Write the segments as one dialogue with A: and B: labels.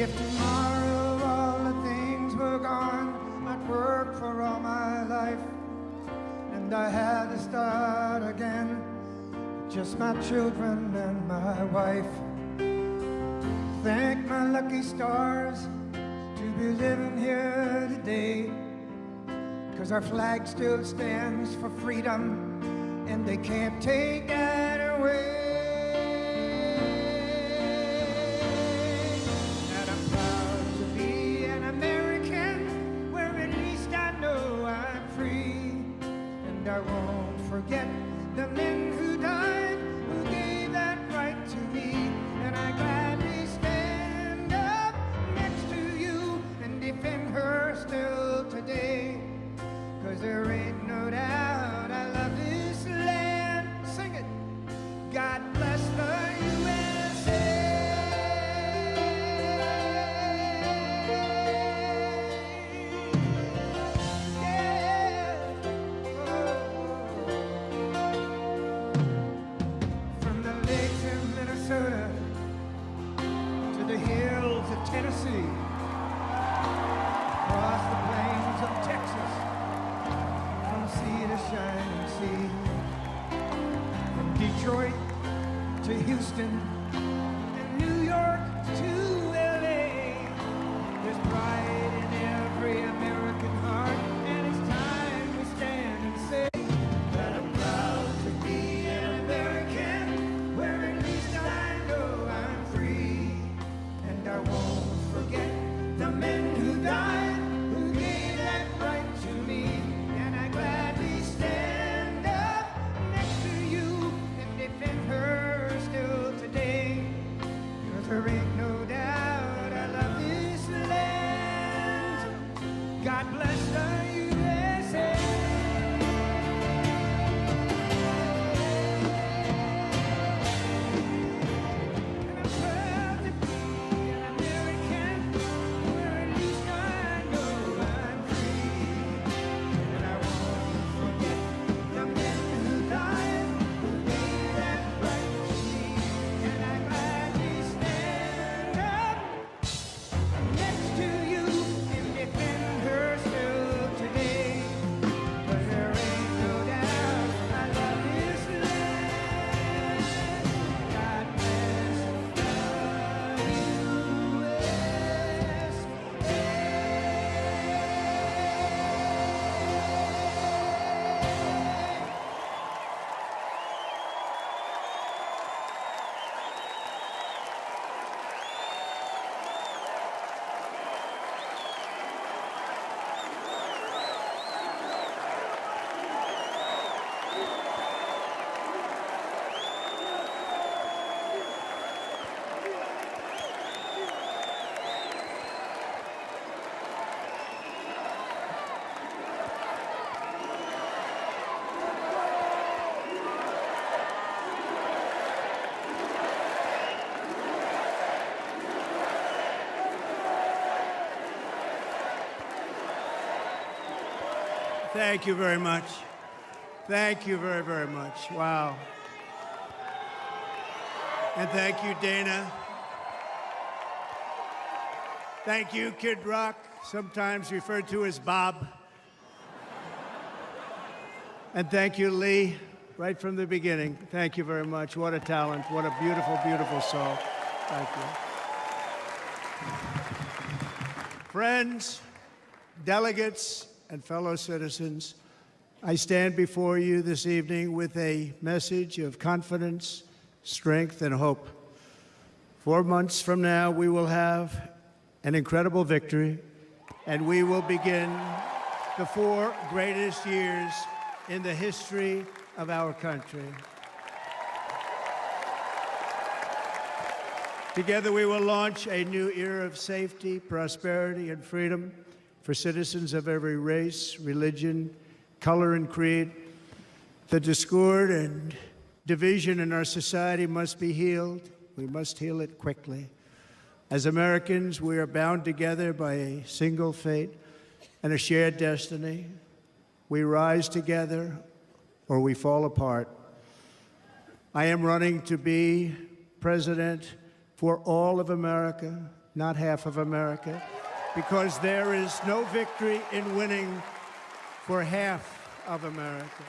A: If tomorrow all the things were gone, I'd work for all my life, and I had to start again, just my children and my wife. Thank my lucky stars to be living here today, 'cause our flag still stands for freedom, and they can't take that away. And I'm proud to be an American, where at least I know I'm free. And I won't forget the men who died, who gave that right to me. And I gladly stand up next to you and defend her still today. 'Cause there ain't no doubt I love this land. Sing it. God bless the USA. Yeah. From the lakes of Minnesota to the hills of Tennessee, across the plains of Texas, from sea to shining sea, from Detroit to Houston and New York to LA. There's pride in every American heart, and it's time we stand and say that I'm proud to be an American, where at least I know I'm free. And I won't forget the men who died, who gave that right to me. And I gladly stand up next to you and defend her still today. 'Cause there ain't no doubt I love this land. God bless the USA. And I'm proud to be an American, where at least I know I'm free. And I won't forget the men who died, who gave that right to me. And I gladly stand up next to you and defend her still today. 'Cause there ain't no doubt I love this land. God bless the
B: Thank you very much. Thank you very, very much. Wow. And thank you, Dana. Thank you, Kid Rock, sometimes referred to as Bob. And thank you, Lee, right from the beginning. Thank you very much. What a talent. What a beautiful, beautiful soul. Thank you. Friends, delegates, and fellow citizens, I stand before you this evening with a message of confidence, strength, and hope. 4 months from now, we will have an incredible victory, and we will begin the 4 greatest years in the history of our country. Together, we will launch a new era of safety, prosperity, and freedom for citizens of every race, religion, color, and creed. The discord and division in our society must be healed. We must heal it quickly. As Americans, we are bound together by a single fate and a shared destiny. We rise together or we fall apart. I am running to be president for all of America, not half of America, because there is no victory in winning for half of America.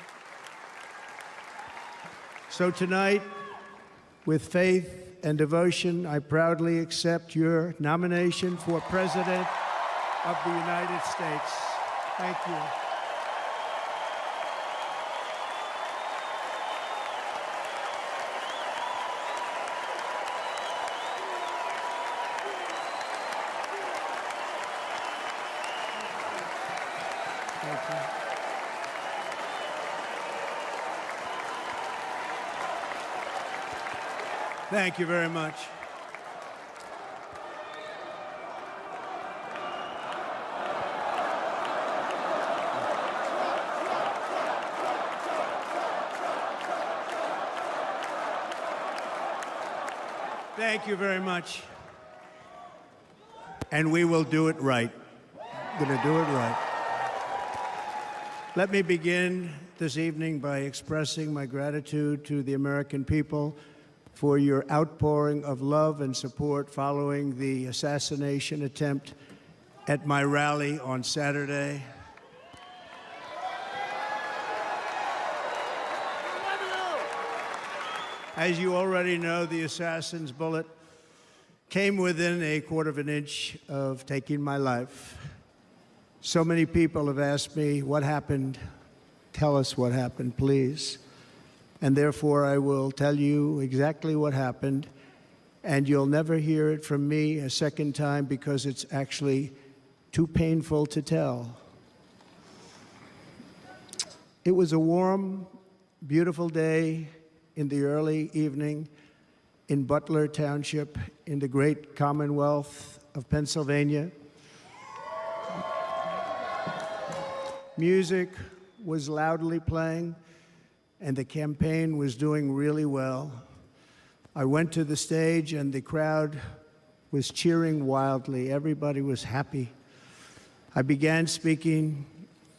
B: So tonight, with faith and devotion, I proudly accept your nomination for President of the United States. Thank you. Thank you. Thank you very much. Thank you very much. And we will do it right. We're going to do it right. Let me begin this evening by expressing my gratitude to the American people for your outpouring of love and support following the assassination attempt at my rally on Saturday. As you already know, the assassin's bullet came within a quarter of an inch of taking my life. So many people have asked me, what happened? Tell us what happened, please. And therefore, I will tell you exactly what happened, and you'll never hear it from me a second time because it's actually too painful to tell. It was a warm, beautiful day in the early evening in Butler Township in the great Commonwealth of Pennsylvania. Music was loudly playing, and the campaign was doing really well. I went to the stage, and the crowd was cheering wildly. Everybody was happy. I began speaking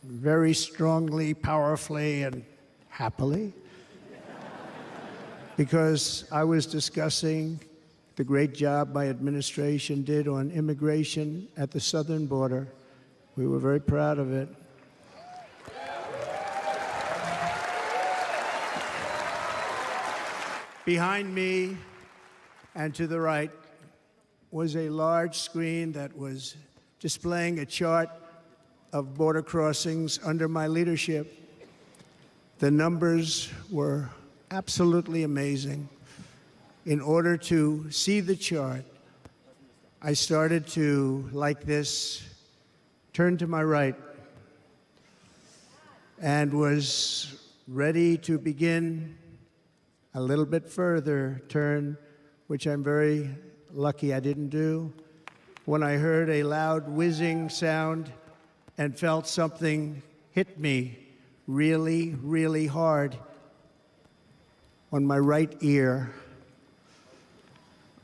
B: very strongly, powerfully, and happily, because I was discussing the great job my administration did on immigration at the southern border. We were very proud of it. Behind me and to the right was a large screen that was displaying a chart of border crossings under my leadership. The numbers were absolutely amazing. In order to see the chart, I started to, like this, turn to my right and was ready to begin a little bit further turn, which I'm very lucky I didn't do, when I heard a loud whizzing sound and felt something hit me really, really hard on my right ear.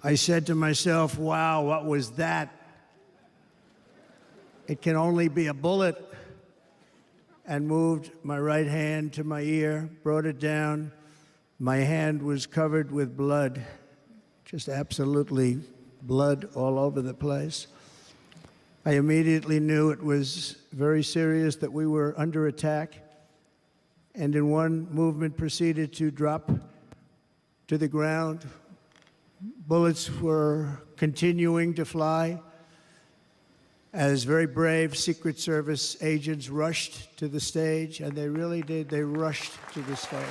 B: I said to myself, wow, what was that? It can only be a bullet. And moved my right hand to my ear, brought it down. My hand was covered with blood, just absolutely blood all over the place. I immediately knew it was very serious, that we were under attack, and in one movement proceeded to drop to the ground. Bullets were continuing to fly as very brave Secret Service agents rushed to the stage, and they really did. They rushed to the stage.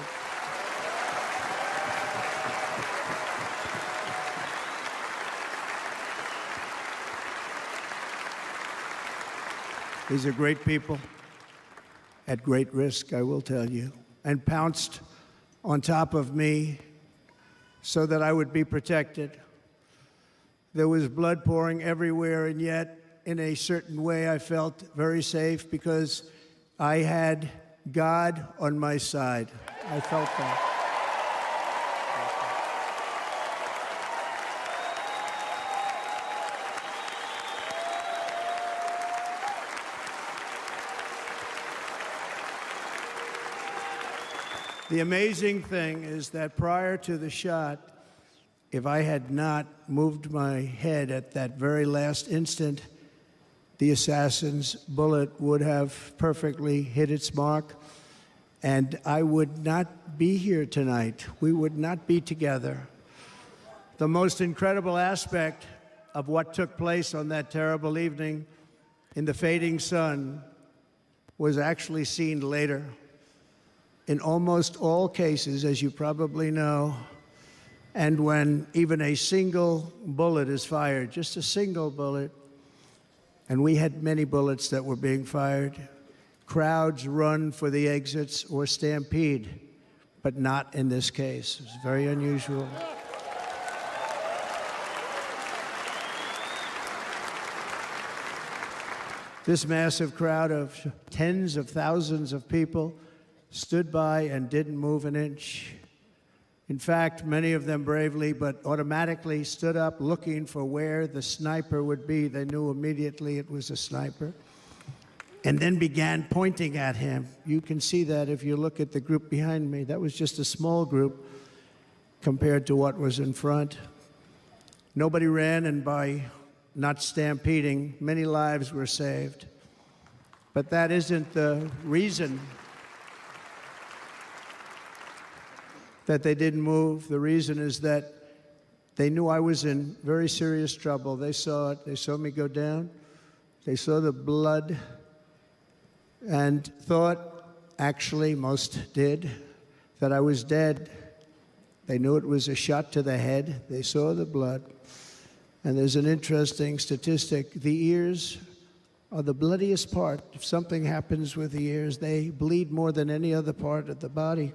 B: These are great people at great risk, I will tell you, and pounced on top of me so that I would be protected. There was blood pouring everywhere, and yet, in a certain way, I felt very safe because I had God on my side. I felt that. The amazing thing is that prior to the shot, if I had not moved my head at that very last instant, the assassin's bullet would have perfectly hit its mark, and I would not be here tonight. We would not be together. The most incredible aspect of what took place on that terrible evening in the fading sun was actually seen later. In almost all cases, as you probably know, and when even a single bullet is fired, just a single bullet, and we had many bullets that were being fired, crowds run for the exits or stampede, but not in this case. It's very unusual. This massive crowd of tens of thousands of people stood by and didn't move an inch. In fact, many of them bravely but automatically stood up looking for where the sniper would be. They knew immediately it was a sniper, and then began pointing at him. You can see that if you look at the group behind me. That was just a small group compared to what was in front. Nobody ran, and by not stampeding, many lives were saved. But that isn't the reason that they didn't move. The reason is that they knew I was in very serious trouble. They saw it. They saw me go down. They saw the blood and thought, actually most did, that I was dead. They knew it was a shot to the head. They saw the blood. And there's an interesting statistic. The ears are the bloodiest part. If something happens with the ears, they bleed more than any other part of the body.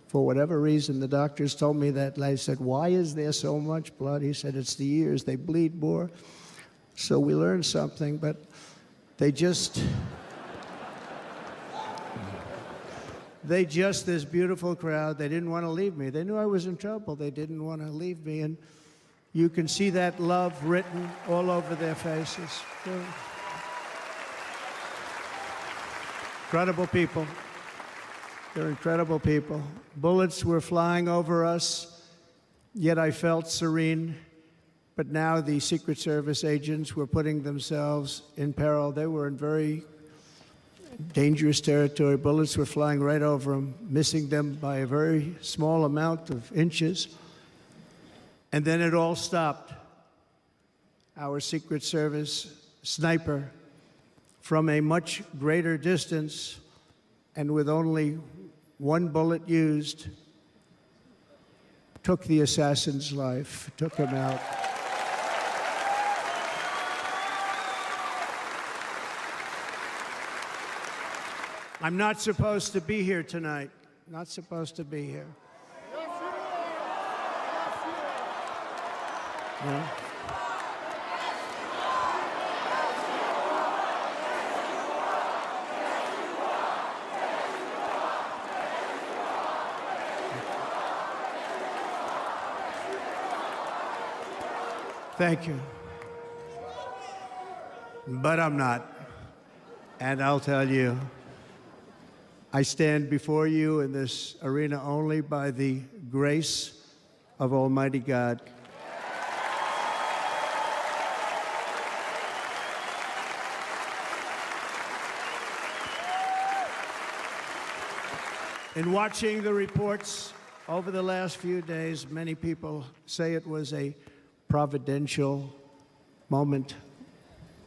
B: For whatever reason, the doctors told me that. I said, why is there so much blood? He said, it's the ears. They bleed more. So we learned something, but this beautiful crowd, they didn't want to leave me. They knew I was in trouble. They didn't want to leave me. And you can see that love written all over their faces. Incredible people. They're incredible people. Bullets were flying over us, yet I felt serene. But now the Secret Service agents were putting themselves in peril. They were in very dangerous territory. Bullets were flying right over them, missing them by a very small amount of inches. And then it all stopped. Our Secret Service sniper, from a much greater distance and with only one bullet used, took the assassin's life, took him out. I'm not supposed to be here tonight. Not supposed to be here. No. Thank you. But I'm not. And I'll tell you, I stand before you in this arena only by the grace of Almighty God. In watching the reports over the last few days, many people say it was a providential moment.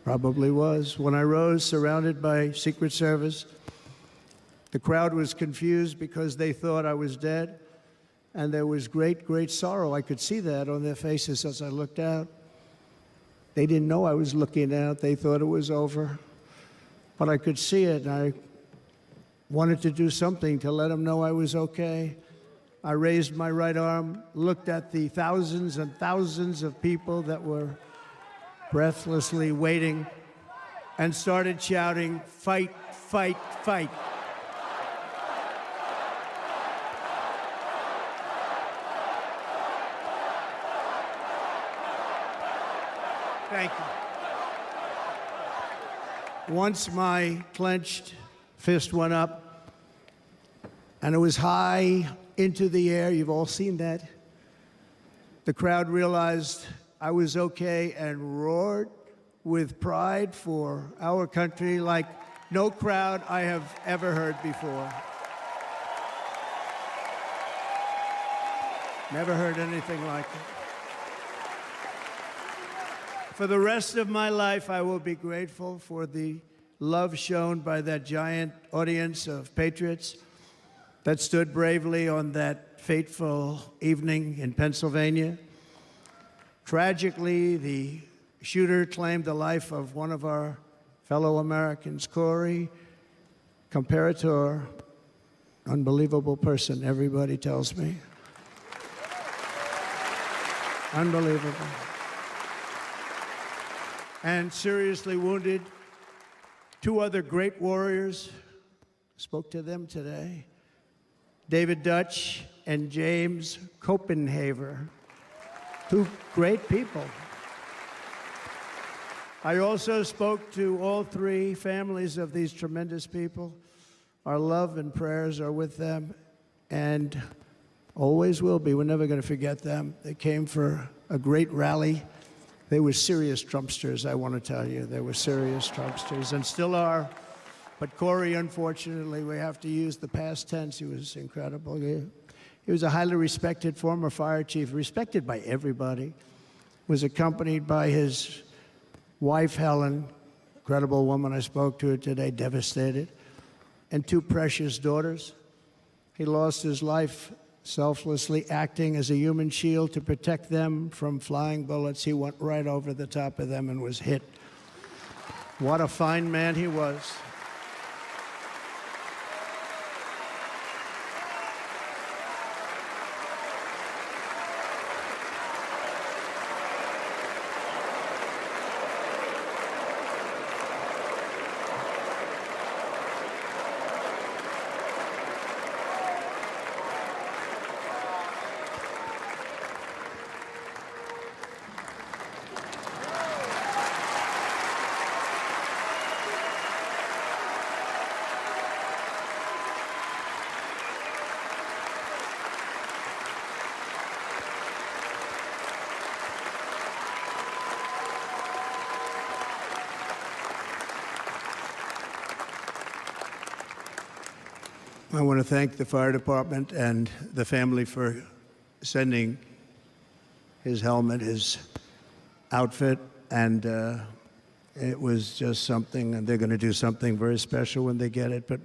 B: Probably was. When I rose surrounded by Secret Service, the crowd was confused because they thought I was dead, and there was great, great sorrow. I could see that on their faces as I looked out. They didn't know I was looking out. They thought it was over. But I could see it, and I wanted to do something to let them know I was okay. I raised my right arm, looked at the thousands and thousands of people that were breathlessly waiting, and started shouting, "Fight, fight, fight." Thank you. Once my clenched fist went up, and it was high into the air. You've all seen that. The crowd realized I was okay and roared with pride for our country like no crowd I have ever heard before. Never heard anything like it. For the rest of my life, I will be grateful for the love shown by that giant audience of patriots that stood bravely on that fateful evening in Pennsylvania. Tragically, the shooter claimed the life of one of our fellow Americans, Corey Comparator. Unbelievable person, everybody tells me. Unbelievable. And seriously wounded, two other great warriors, spoke to them today, David Dutch and James Copenhaver, two great people. I also spoke to all three families of these tremendous people. Our love and prayers are with them and always will be. We're never going to forget them. They came for a great rally. They were serious Trumpsters, I want to tell you. They were serious Trumpsters and still are. But Corey, unfortunately, we have to use the past tense. He was incredible. He was a highly respected former fire chief, respected by everybody. Was accompanied by his wife, Helen, incredible woman. I spoke to her today, devastated, and two precious daughters. He lost his life selflessly acting as a human shield to protect them from flying bullets. He went right over the top of them and was hit. What a fine man he was. I want to thank the fire department and the family for sending his helmet, his outfit, and it was just something, and they're going to do something very special when they get it. But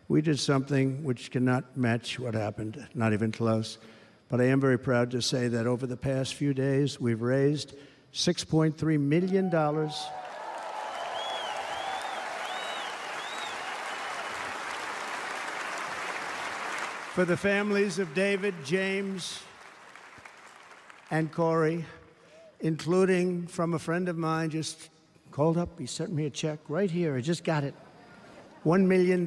B: we did something which cannot match what happened, not even close. But I am very proud to say that over the past few days, we've raised $6.3 million for the families of David, James, and Corey, including from a friend of mine just called up. He sent me a check right here. I just got it. $1 million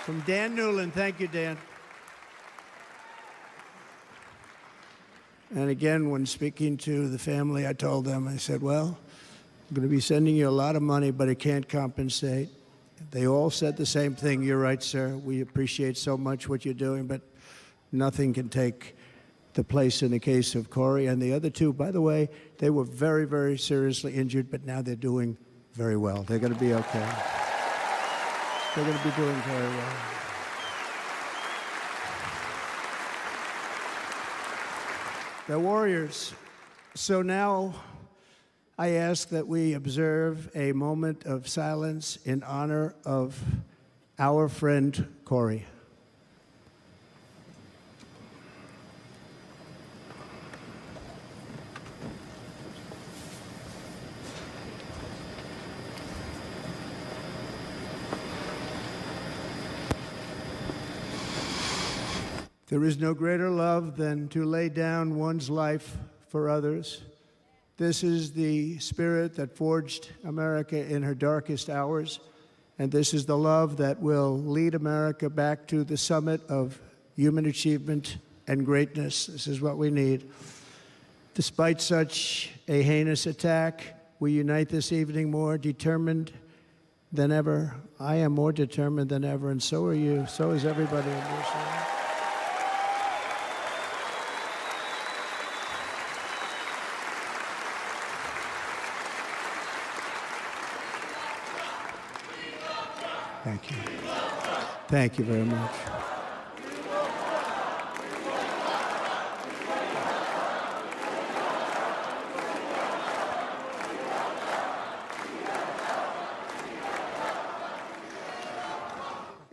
B: from Dan Newland. Thank you, Dan. And again, when speaking to the family, I told them, I said, well, I'm going to be sending you a lot of money, but it can't compensate. They all said the same thing. You're right, sir. We appreciate so much what you're doing, but nothing can take the place in the case of Corey. And the other two, by the way, they were very, very seriously injured, but now they're doing very well. They're going to be okay. They're going to be doing very well. They're warriors. So now I ask that we observe a moment of silence in honor of our friend Corey. There is no greater love than to lay down one's life for others. This is the spirit that forged America in her darkest hours, and this is the love that will lead America back to the summit of human achievement and greatness. This is what we need. Despite such a heinous attack, we unite this evening more determined than ever. I am more determined than ever, and so are you. So is everybody on your side. Thank you. Thank you very much.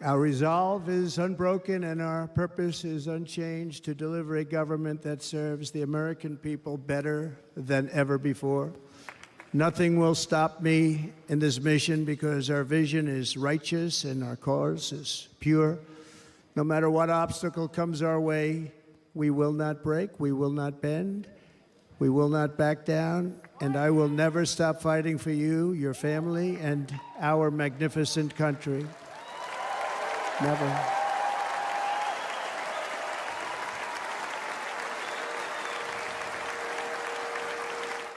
B: Our resolve is unbroken and our purpose is unchanged to deliver a government that serves the American people better than ever before. Nothing will stop me in this mission because our vision is righteous and our cause is pure. No matter what obstacle comes our way, we will not break, we will not bend, we will not back down, and I will never stop fighting for you, your family, and our magnificent country. Never.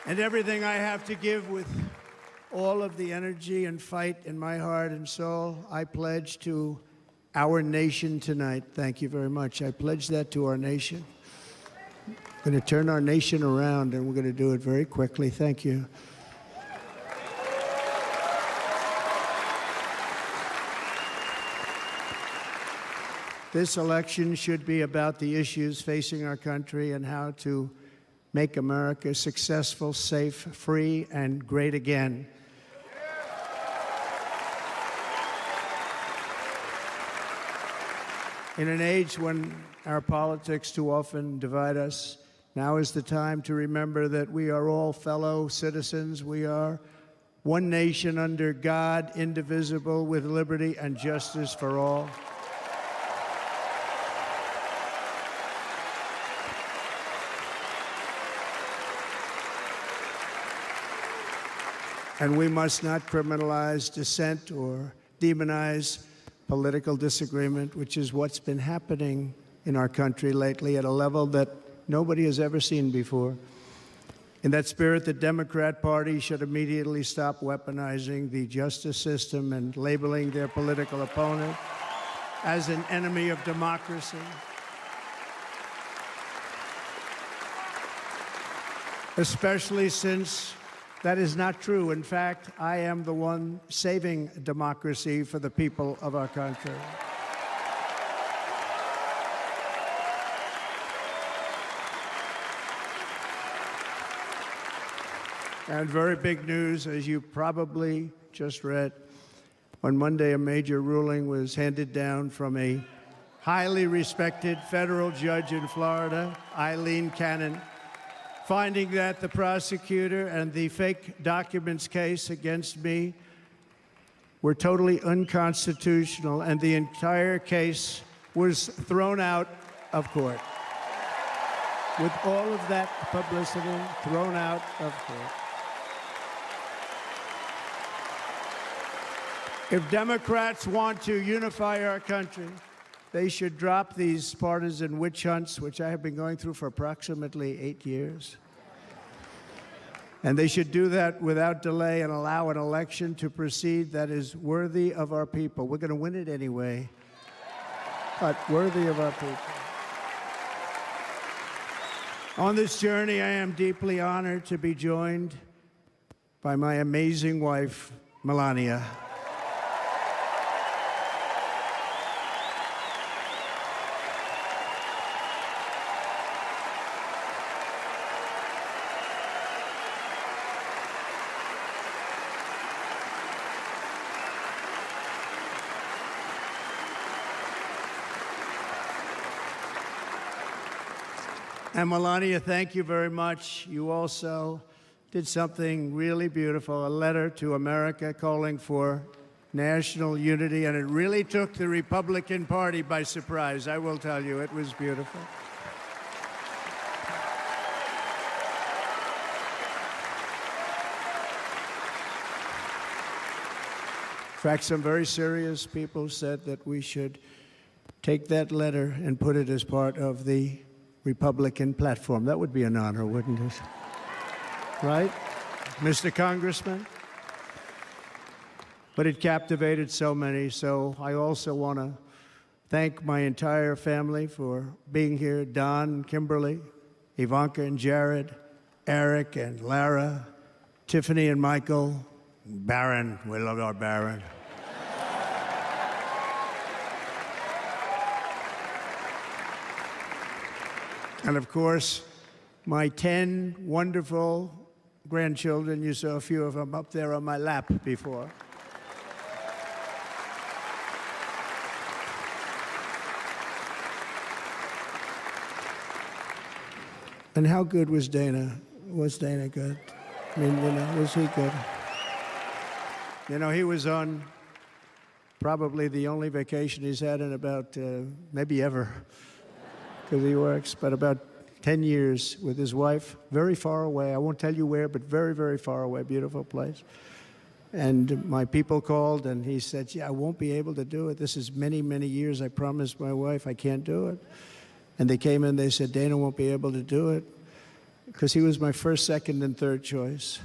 B: And everything I have to give with all of the energy and fight in my heart and soul, I pledge to our nation tonight. Thank you very much. I pledge that to our nation. We're going to turn our nation around, and we're going to do it very quickly. Thank you. This election should be about the issues facing our country and how to make America successful, safe, free, and great again. In an age when our politics too often divide us, now is the time to remember that we are all fellow citizens. We are one nation under God, indivisible, with liberty and justice for all. And we must not criminalize dissent or demonize political disagreement, which is what's been happening in our country lately at a level that nobody has ever seen before. In that spirit, the Democrat Party should immediately stop weaponizing the justice system and labeling their political opponent as an enemy of democracy. Especially since that is not true. In fact, I am the one saving democracy for the people of our country. And very big news, as you probably just read, on Monday, a major ruling was handed down from a highly respected federal judge in Florida, Eileen Cannon, finding that the prosecutor and the fake documents case against me were totally unconstitutional, and the entire case was thrown out of court. With all of that publicity, thrown out of court. If Democrats want to unify our country, they should drop these partisan witch hunts, which I have been going through for approximately 8 years. And they should do that without delay and allow an election to proceed that is worthy of our people. We're going to win it anyway, but worthy of our people. On this journey, I am deeply honored to be joined by my amazing wife, Melania. And Melania, thank you very much. You also did something really beautiful, a letter to America calling for national unity, and it really took the Republican Party by surprise. I will tell you, it was beautiful. In fact, some very serious people said that we should take that letter and put it as part of the Republican platform. That would be an honor, wouldn't it? Right, Mr. Congressman? But it captivated so many, so I also want to thank my entire family for being here. Don, Kimberly, Ivanka and Jared, Eric and Lara, Tiffany and Michael, Barron. We love our Barron. And of course, my 10 wonderful grandchildren. You saw a few of them up there on my lap before. And how good was Dana? Was Dana good? I mean, was he good? He was on probably the only vacation he's had in about, maybe ever, because he works, but about 10 years with his wife, very far away. I won't tell you where, but very, very far away, beautiful place. And my people called, and he said, I won't be able to do it. This is many, many years. I promised my wife I can't do it. And they came in, they said, Dana won't be able to do it, because he was my first, second, and third choice.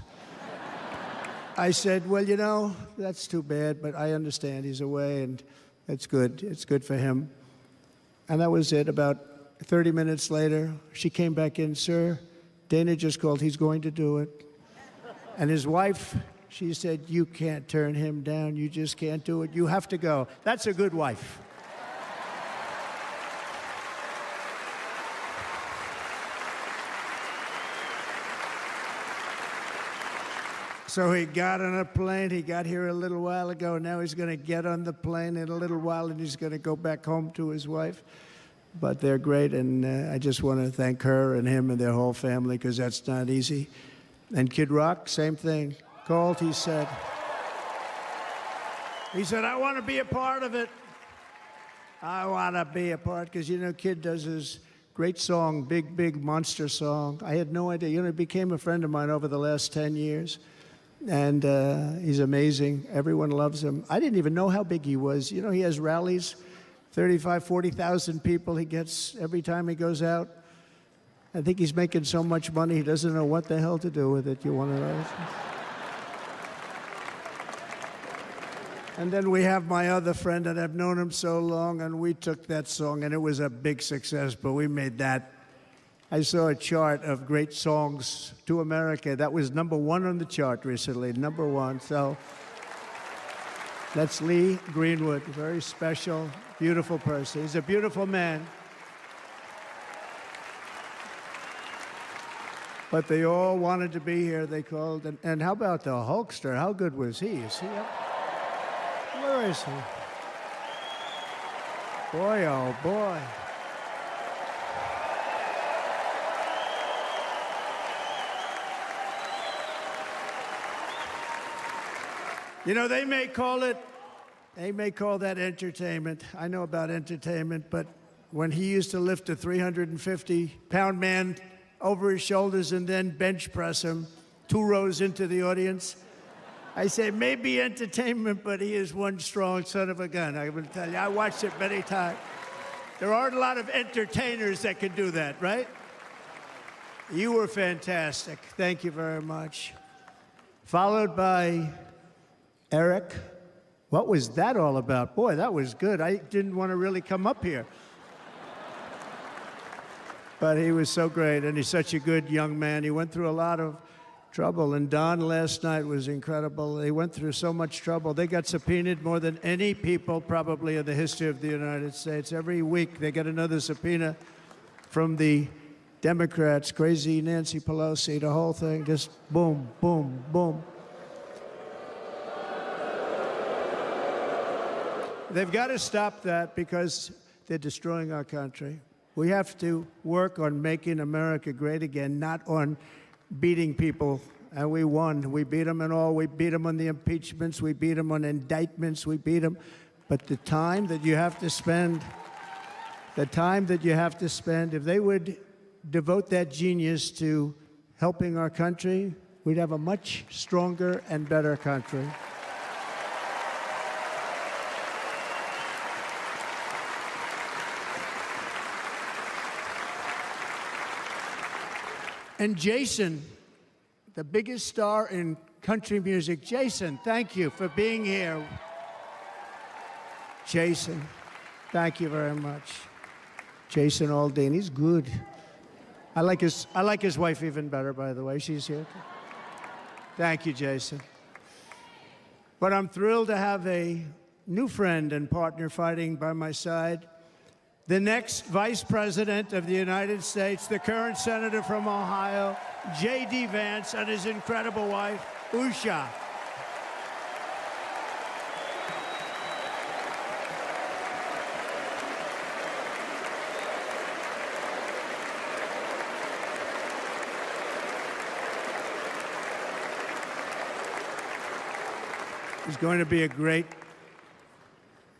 B: I said, well, that's too bad, but I understand he's away, and it's good. It's good for him. And that was it. About 30 minutes later, she came back in, sir, Dana just called. He's going to do it. And his wife, she said, you can't turn him down. You just can't do it. You have to go. That's a good wife. So he got on a plane. He got here a little while ago. Now he's going to get on the plane in a little while, and he's going to go back home to his wife. But they're great, and I just want to thank her and him and their whole family, because that's not easy. And Kid Rock, same thing. Called, he said, I want to be a part of it. I want to be a part, because, Kid does his great song, Big, Big Monster song. I had no idea. He became a friend of mine over the last 10 years. And he's amazing. Everyone loves him. I didn't even know how big he was. He has rallies, 35, 40,000 people he gets every time he goes out. I think he's making so much money, he doesn't know what the hell to do with it. You want to know? And then we have my other friend, and I've known him so long, and we took that song, and it was a big success, but we made that. I saw a chart of great songs to America. That was #1 on the chart recently, #1. So that's Lee Greenwood, a very special, beautiful person. He's a beautiful man. But they all wanted to be here. They called. And how about the Hulkster? How good was he? Is he up? Where is he? Boy, oh boy. They may call that entertainment. I know about entertainment, but when he used to lift a 350-pound man over his shoulders and then bench press him 2 rows into the audience, I say maybe entertainment, but he is one strong son of a gun. I will tell you, I watched it many times. There aren't a lot of entertainers that can do that, right? You were fantastic. Thank you very much. Followed by Eric. What was that all about? Boy, that was good. I didn't want to really come up here. But he was so great, and he's such a good young man. He went through a lot of trouble, and Don last night was incredible. They went through so much trouble. They got subpoenaed more than any people probably in the history of the United States. Every week they get another subpoena from the Democrats, crazy Nancy Pelosi, the whole thing, just boom, boom, boom. They've got to stop that, because they're destroying our country. We have to work on making America great again, not on beating people. And we won. We beat them and all. We beat them on the impeachments. We beat them on indictments. We beat them. But the time that you have to spend, if they would devote that genius to helping our country, we'd have a much stronger and better country. And Jason, the biggest star in country music. Jason, thank you for being here. Jason, thank you very much. Jason Aldean, he's good. I like his wife even better, by the way. She's here. Thank you, Jason. But I'm thrilled to have a new friend and partner fighting by my side, the next Vice President of the United States, the current Senator from Ohio, J.D. Vance, and his incredible wife, Usha. He's going to be a great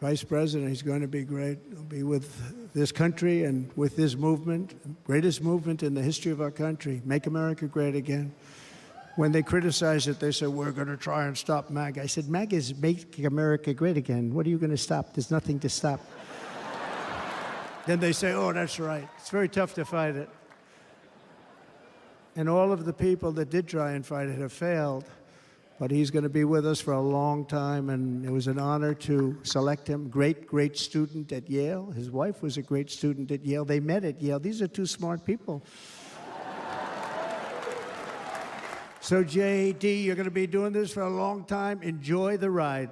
B: Vice President. He's going to be great. He'll be with this country and with this movement, greatest movement in the history of our country, Make America Great Again. When they criticize it, they say, we're going to try and stop MAGA. I said, MAGA is Make America Great Again. What are you going to stop? There's nothing to stop. Then they say, oh, that's right. It's very tough to fight it. And all of the people that did try and fight it have failed. But he's going to be with us for a long time, and it was an honor to select him. Great, great student at Yale. His wife was a great student at Yale. They met at Yale. These are two smart people. So, J.D., you're going to be doing this for a long time. Enjoy the ride.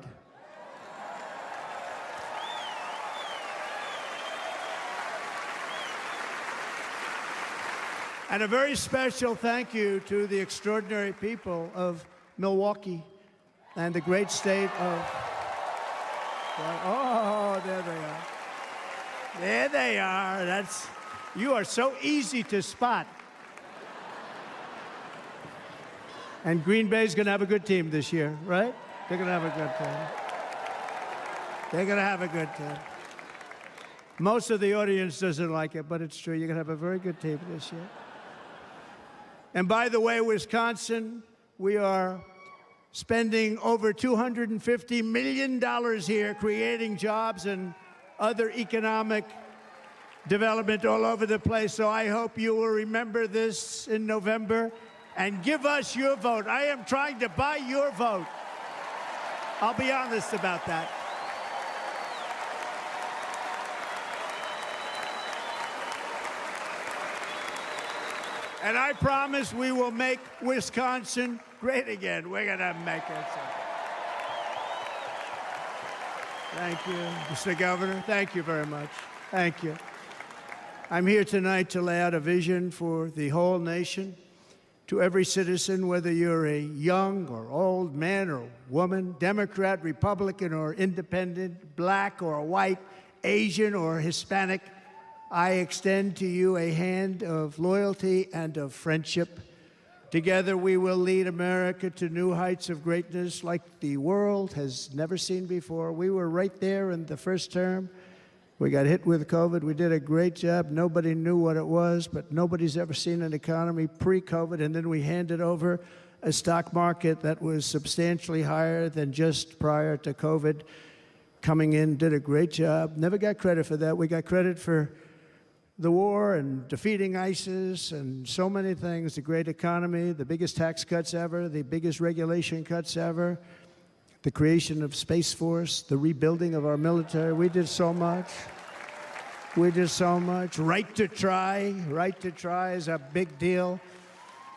B: And a very special thank you to the extraordinary people of Milwaukee and the great state of... Oh, there they are. There they are. You are so easy to spot. And Green Bay's going to have a good team this year, right? They're going to have a good team. They're going to have a good team. Most of the audience doesn't like it, but it's true. You're going to have a very good team this year. And by the way, Wisconsin, we are spending over $250 million here creating jobs and other economic development all over the place. So I hope you will remember this in November and give us your vote. I am trying to buy your vote. I'll be honest about that. And I promise we will make Wisconsin great again. We're going to make it. Thank you, Mr. Governor. Thank you very much. Thank you. I'm here tonight to lay out a vision for the whole nation, to every citizen, whether you're a young or old man or woman, Democrat, Republican, or independent, black or white, Asian or Hispanic. I extend to you a hand of loyalty and of friendship. Together we will lead America to new heights of greatness like the world has never seen before. We were right there in the first term. We got hit with COVID. We did a great job. Nobody knew what it was, but nobody's ever seen an economy pre-COVID. And then we handed over a stock market that was substantially higher than just prior to COVID. Coming in, did a great job. Never got credit for that. We got credit for the war and defeating ISIS and so many things, the great economy, the biggest tax cuts ever, the biggest regulation cuts ever, the creation of Space Force, the rebuilding of our military. We did so much. We did so much. Right to try. Right to try is a big deal.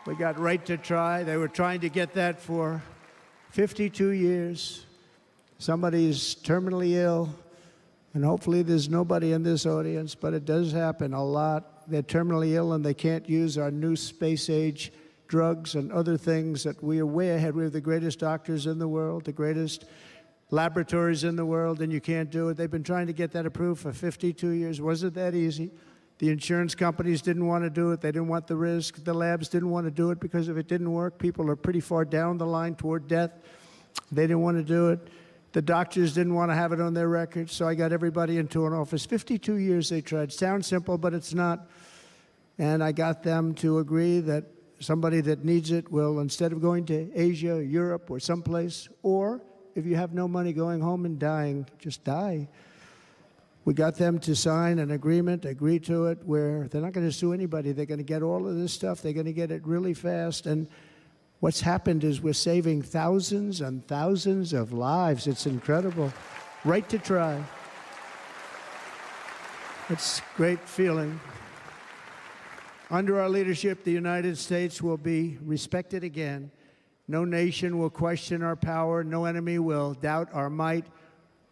B: We got right to try. They were trying to get that for 52 years. Somebody's terminally ill. And hopefully there's nobody in this audience, but it does happen a lot. They're terminally ill and they can't use our new space-age drugs and other things that we are way ahead. We have the greatest doctors in the world, the greatest laboratories in the world, and you can't do it. They've been trying to get that approved for 52 years. Wasn't that easy? The insurance companies didn't want to do it. They didn't want the risk. The labs didn't want to do it because if it didn't work, people are pretty far down the line toward death. They didn't want to do it. The doctors didn't want to have it on their records, so I got everybody into an office. 52 years they tried. Sounds simple, but it's not. And I got them to agree that somebody that needs it will, instead of going to Asia, Europe, or someplace, or if you have no money going home and dying, just die. We got them to sign an agreement, agree to it, where they're not going to sue anybody. They're going to get all of this stuff. They're going to get it really fast. And what's happened is we're saving thousands and thousands of lives. It's incredible. Right to try. It's a great feeling. Under our leadership, the United States will be respected again. No nation will question our power. No enemy will doubt our might.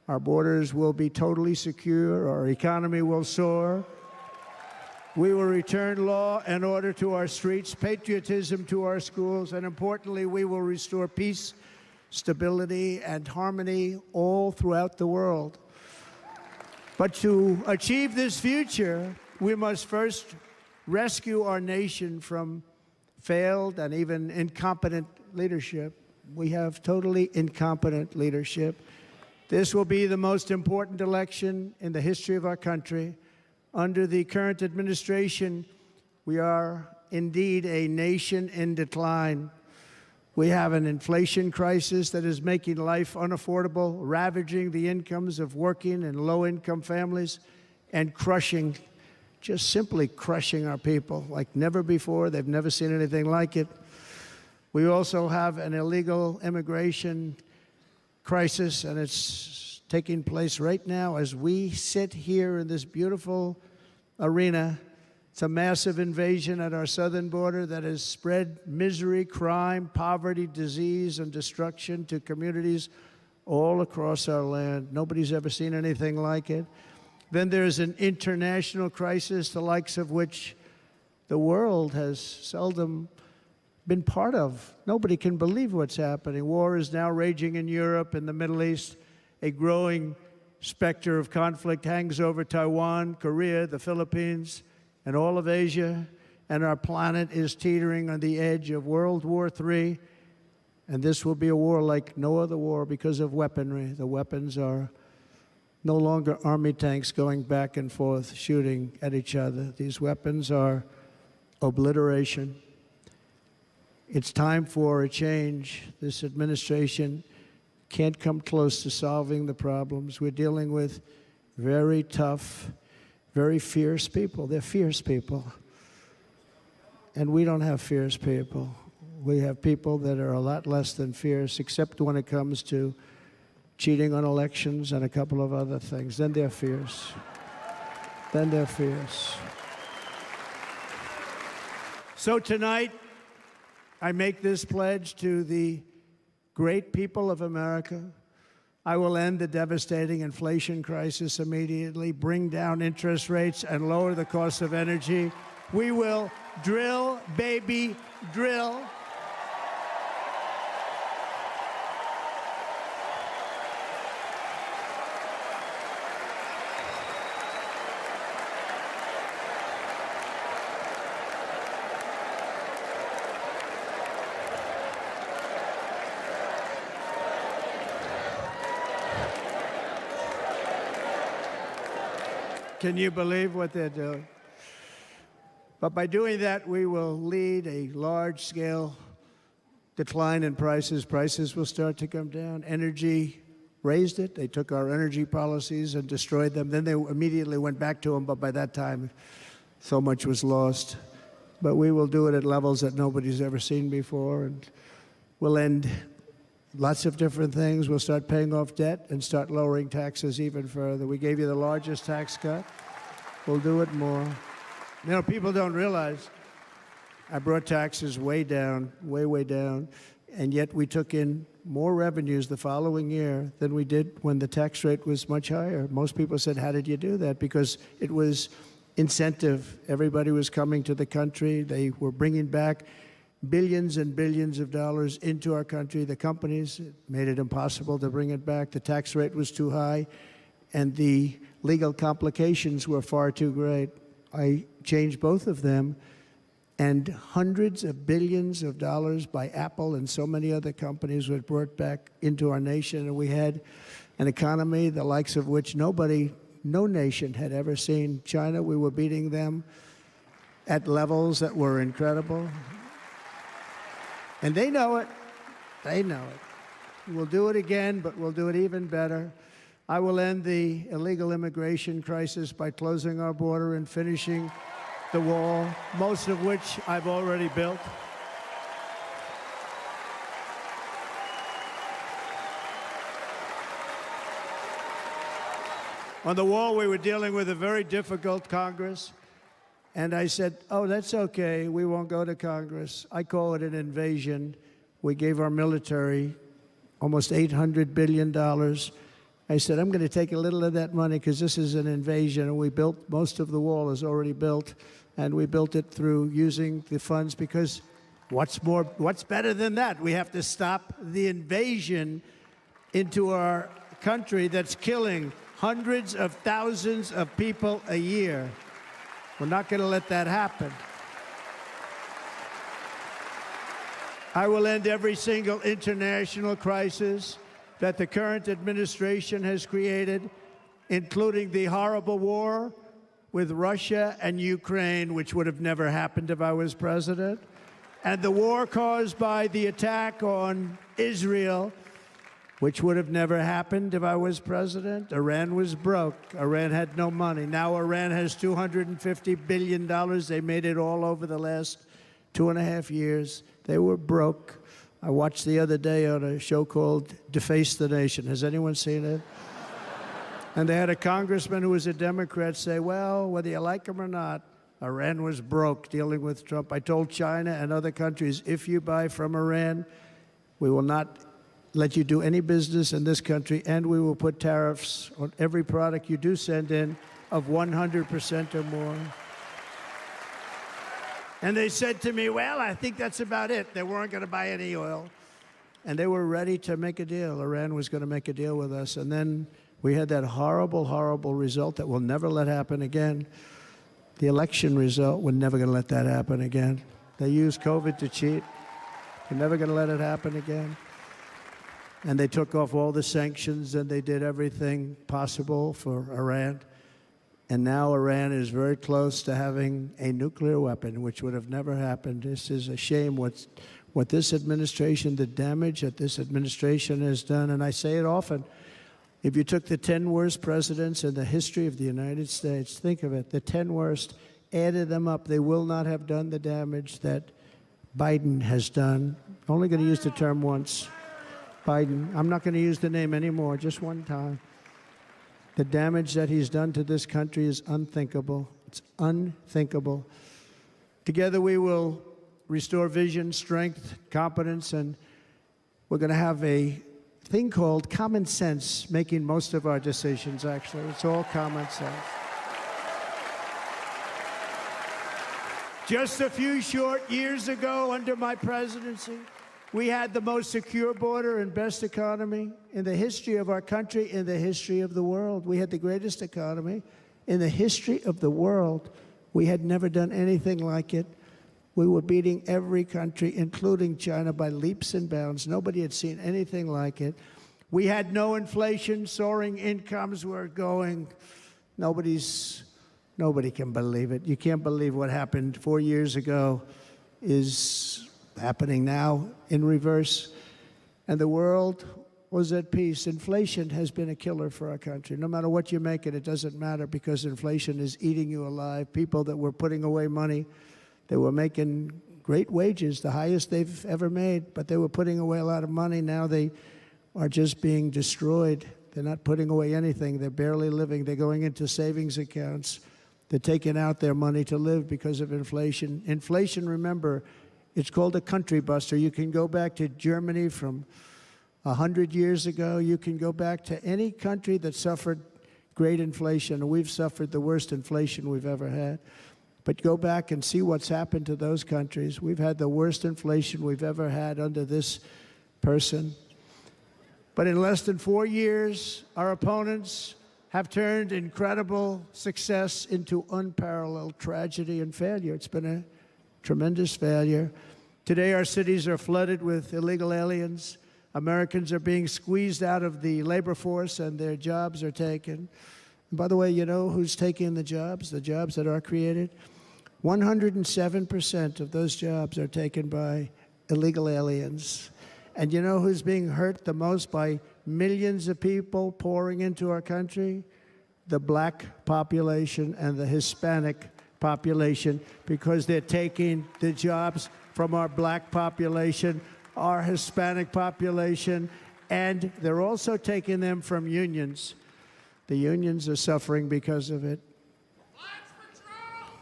B: Our borders will be totally secure. Our economy will soar. We will return law and order to our streets, patriotism to our schools, and importantly, we will restore peace, stability, and harmony all throughout the world. But to achieve this future, we must first rescue our nation from failed and even incompetent leadership. We have totally incompetent leadership. This will be the most important election in the history of our country. Under the current administration, we are indeed a nation in decline. We have an inflation crisis that is making life unaffordable, ravaging the incomes of working and low-income families, and crushing, just simply crushing our people like never before. They've never seen anything like it. We also have an illegal immigration crisis, and it's taking place right now as we sit here in this beautiful arena. It's a massive invasion at our southern border that has spread misery, crime, poverty, disease, and destruction to communities all across our land. Nobody's ever seen anything like it. Then there's an international crisis, the likes of which the world has seldom been part of. Nobody can believe what's happening. War is now raging in Europe and the Middle East. A growing specter of conflict hangs over Taiwan, Korea, the Philippines, and all of Asia. And our planet is teetering on the edge of World War III. And this will be a war like no other war because of weaponry. The weapons are no longer army tanks going back and forth shooting at each other. These weapons are obliteration. It's time for a change. This administration can't come close to solving the problems. We're dealing with very tough, very fierce people. They're fierce people. And we don't have fierce people. We have people that are a lot less than fierce, except when it comes to cheating on elections and a couple of other things. Then they're fierce. Then they're fierce. So tonight, I make this pledge to the great people of America. I will end the devastating inflation crisis immediately, bring down interest rates, and lower the cost of energy. We will drill, baby, drill. Can you believe what they're doing? But by doing that, we will lead a large-scale decline in prices. Prices will start to come down. Energy raised it. They took our energy policies and destroyed them. Then they immediately went back to them, but by that time, so much was lost. But we will do it at levels that nobody's ever seen before, and we'll end lots of different things. We'll start paying off debt and start lowering taxes even further. We gave you the largest tax cut. We'll do it more. You know, people don't realize I brought taxes way down, way down, and yet we took in more revenues the following year than we did when the tax rate was much higher. Most people said, how did you do that? Because it was incentive. Everybody was coming to the country. They were bringing back billions and billions of dollars into our country. The companies made it impossible to bring it back. The tax rate was too high, and the legal complications were far too great. I changed both of them, and hundreds of billions of dollars by Apple and so many other companies were brought back into our nation, and we had an economy the likes of which no nation had ever seen. China, we were beating them at levels that were incredible. And they know it. They know it. We'll do it again, but we'll do it even better. I will end the illegal immigration crisis by closing our border and finishing the wall, most of which I've already built. On the wall, we were dealing with a very difficult Congress. And I said, oh, that's okay. We won't go to Congress. I call it an invasion. We gave our military almost $800 billion, I said, I'm going to take a little of that money because this is an invasion, and we built, most of the wall is already built, and we built it through using the funds because what's better than that? We have to stop the invasion into our country that's killing hundreds of thousands of people a year. We're not going to let that happen. I will end every single international crisis that the current administration has created, including the horrible war with Russia and Ukraine, which would have never happened if I was president, and the war caused by the attack on Israel, which would have never happened if I was president. Iran was broke. Iran had no money. Now Iran has $250 billion. They made it all over the last 2.5 years. They were broke. I watched the other day on a show called Deface the Nation. Has anyone seen it? And they had a congressman who was a Democrat say, well, whether you like him or not, Iran was broke dealing with Trump. I told China and other countries, if you buy from Iran, we will not let you do any business in this country, and we will put tariffs on every product you do send in of 100% or more. And they said to me, well, I think that's about it. They weren't going to buy any oil. And they were ready to make a deal. Iran was going to make a deal with us. And then we had that horrible, horrible result that we'll never let happen again. The election result, we're never going to let that happen again. They used COVID to cheat. We're never going to let it happen again. And they took off all the sanctions, and they did everything possible for Iran. And now Iran is very close to having a nuclear weapon, which would have never happened. This is a shame what this administration, the damage that this administration has done. And I say it often, if you took the 10 worst presidents in the history of the United States, think of it, the 10 worst, added them up, they will not have done the damage that Biden has done. I'm only going to use the term once. Biden. I'm not going to use the name anymore, just one time. The damage that he's done to this country is unthinkable. It's unthinkable. Together we will restore vision, strength, competence, and we're going to have a thing called common sense making most of our decisions, actually. It's all common sense. Just a few short years ago, under my presidency, we had the most secure border and best economy in the history of our country, in the history of the world. We had the greatest economy in the history of the world. We had never done anything like it. We were beating every country, including China, by leaps and bounds. Nobody had seen anything like it. We had no inflation, soaring incomes were going. Nobody can believe it. You can't believe what happened 4 years ago is happening now in reverse. And the world was at peace. Inflation has been a killer for our country. No matter what you make it doesn't matter because inflation is eating you alive. People that were putting away money, they were making great wages, the highest they've ever made, but they were putting away a lot of money. Now they are just being destroyed. They're not putting away anything. They're barely living. They're going into savings accounts. They're taking out their money to live because of inflation. Inflation, remember, it's called a country buster. You can go back to Germany from 100 years ago. You can go back to any country that suffered great inflation. We've suffered the worst inflation we've ever had. But go back and see what's happened to those countries. We've had the worst inflation we've ever had under this person. But in less than 4 years, our opponents have turned incredible success into unparalleled tragedy and failure. It's been a tremendous failure. Today, our cities are flooded with illegal aliens. Americans are being squeezed out of the labor force and their jobs are taken. And by the way, you know who's taking the jobs that are created? 107% of those jobs are taken by illegal aliens. And you know who's being hurt the most by millions of people pouring into our country? The black population and the Hispanic population, because they're taking the jobs from our black population, our Hispanic population, and they're also taking them from unions. The unions are suffering because of it.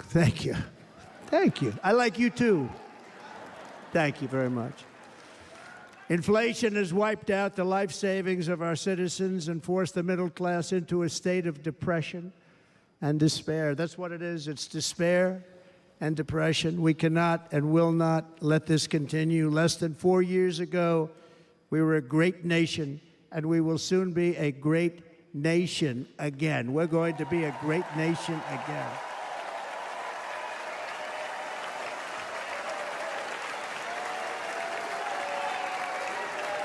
B: Thank you. Thank you. I like you too. Thank you very much. Inflation has wiped out the life savings of our citizens and forced the middle class into a state of depression and despair. That's what it is. It's despair and depression. We cannot and will not let this continue. Less than 4 years ago, we were a great nation, and we will soon be a great nation again. We're going to be a great nation again.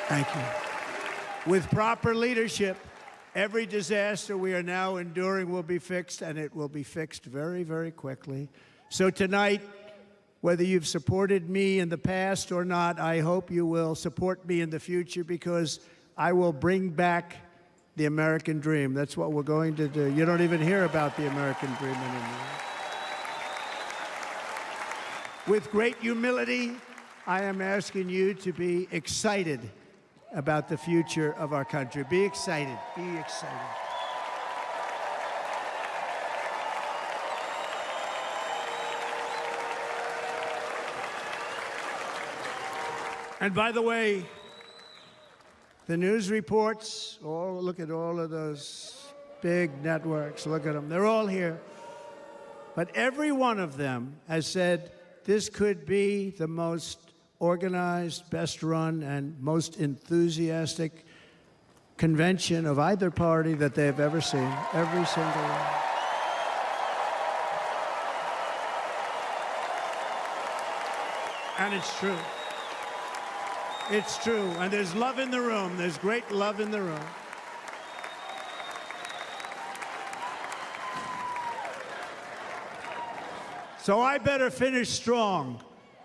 B: Thank you. With proper leadership, every disaster we are now enduring will be fixed, and it will be fixed very, very quickly. So tonight, whether you've supported me in the past or not, I hope you will support me in the future, because I will bring back the American dream. That's what we're going to do. You don't even hear about the American dream anymore. With great humility, I am asking you to be excited about the future of our country. Be excited. Be excited. And by the way, the news reports, look at all of those big networks. Look at them. They're all here. But every one of them has said this could be the most organized, best run, and most enthusiastic convention of either party that they've ever seen. Every single one. And it's true. It's true. And there's love in the room. There's great love in the room. So I better finish strong.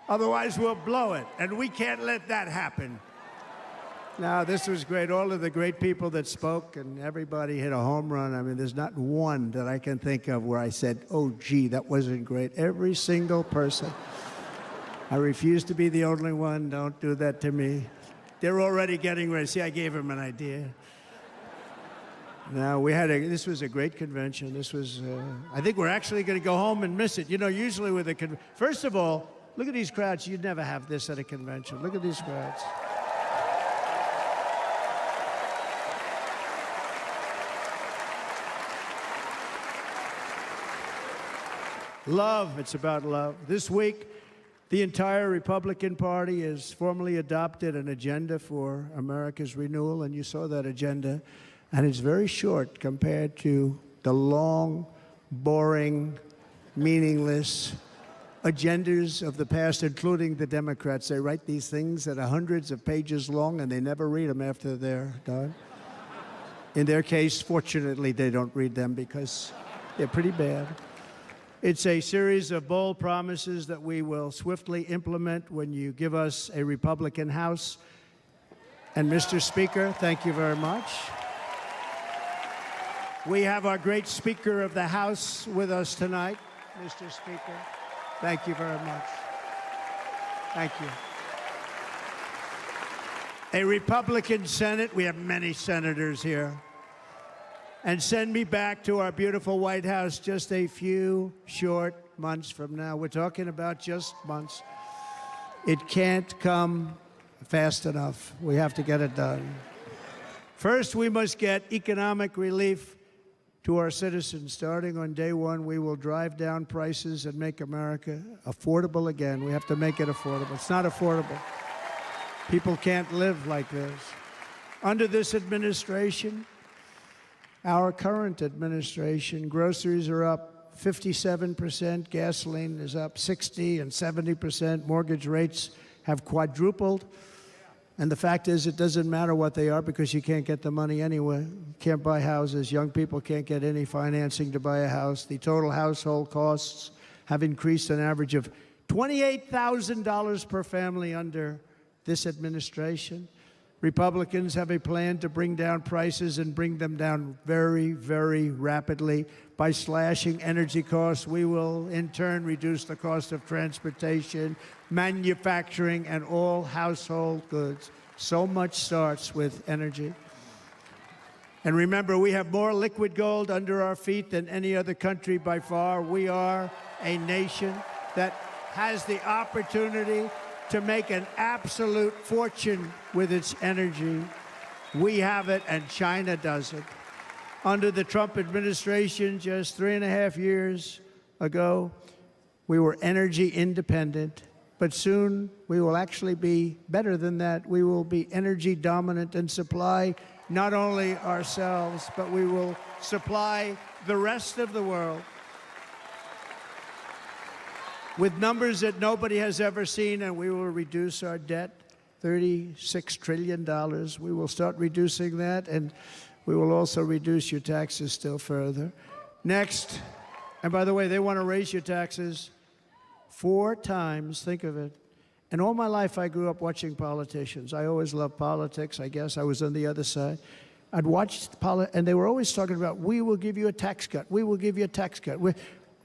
B: Otherwise, we'll blow it, and we can't let that happen. Now, this was great. All of the great people that spoke, and everybody hit a home run. I mean, there's not one that I can think of where I said, oh, gee, that wasn't great. Every single person. I refuse to be the only one. Don't do that to me. They're already getting ready. See, I gave them an idea. Now, this was a great convention. This was, I think we're actually going to go home and miss it. You know, usually with a first of all, look at these crowds. You'd never have this at a convention. Look at these crowds. Love. It's about love. This week, the entire Republican Party has formally adopted an agenda for America's renewal, and you saw that agenda. And it's very short compared to the long, boring, meaningless agendas of the past, including the Democrats. They write these things that are hundreds of pages long, and they never read them after they're done. In their case, fortunately, they don't read them because they're pretty bad. It's a series of bold promises that we will swiftly implement when you give us a Republican House. And Mr. Speaker, thank you very much. We have our great Speaker of the House with us tonight. Mr. Speaker, thank you very much. Thank you. A Republican Senate. We have many senators here. And send me back to our beautiful White House just a few short months from now. We're talking about just months. It can't come fast enough. We have to get it done. First, we must get economic relief to our citizens. Starting on day one, we will drive down prices and make America affordable again. We have to make it affordable. It's not affordable. People can't live like this. Under this administration, our current administration, groceries are up 57%, gasoline is up 60% and 70%, mortgage rates have quadrupled. And the fact is, it doesn't matter what they are because you can't get the money anyway. You can't buy houses. Young people can't get any financing to buy a house. The total household costs have increased an average of $28,000 per family under this administration. Republicans have a plan to bring down prices and bring them down very, very rapidly. By slashing energy costs, we will in turn reduce the cost of transportation, manufacturing, and all household goods. So much starts with energy. And remember, we have more liquid gold under our feet than any other country by far. We are a nation that has the opportunity to make an absolute fortune with its energy. We have it, and China doesn't. Under the Trump administration, just 3.5 years ago, we were energy independent, but soon we will actually be better than that. We will be energy dominant and supply not only ourselves, but we will supply the rest of the world with numbers that nobody has ever seen, and we will reduce our debt, $36 trillion. We will start reducing that, and we will also reduce your taxes still further. Next, and by the way, they want to raise your taxes 4 times, think of it. And all my life, I grew up watching politicians. I always loved politics. I guess I was on the other side. I'd watch and they were always talking about, we will give you a tax cut. We will give you a tax cut.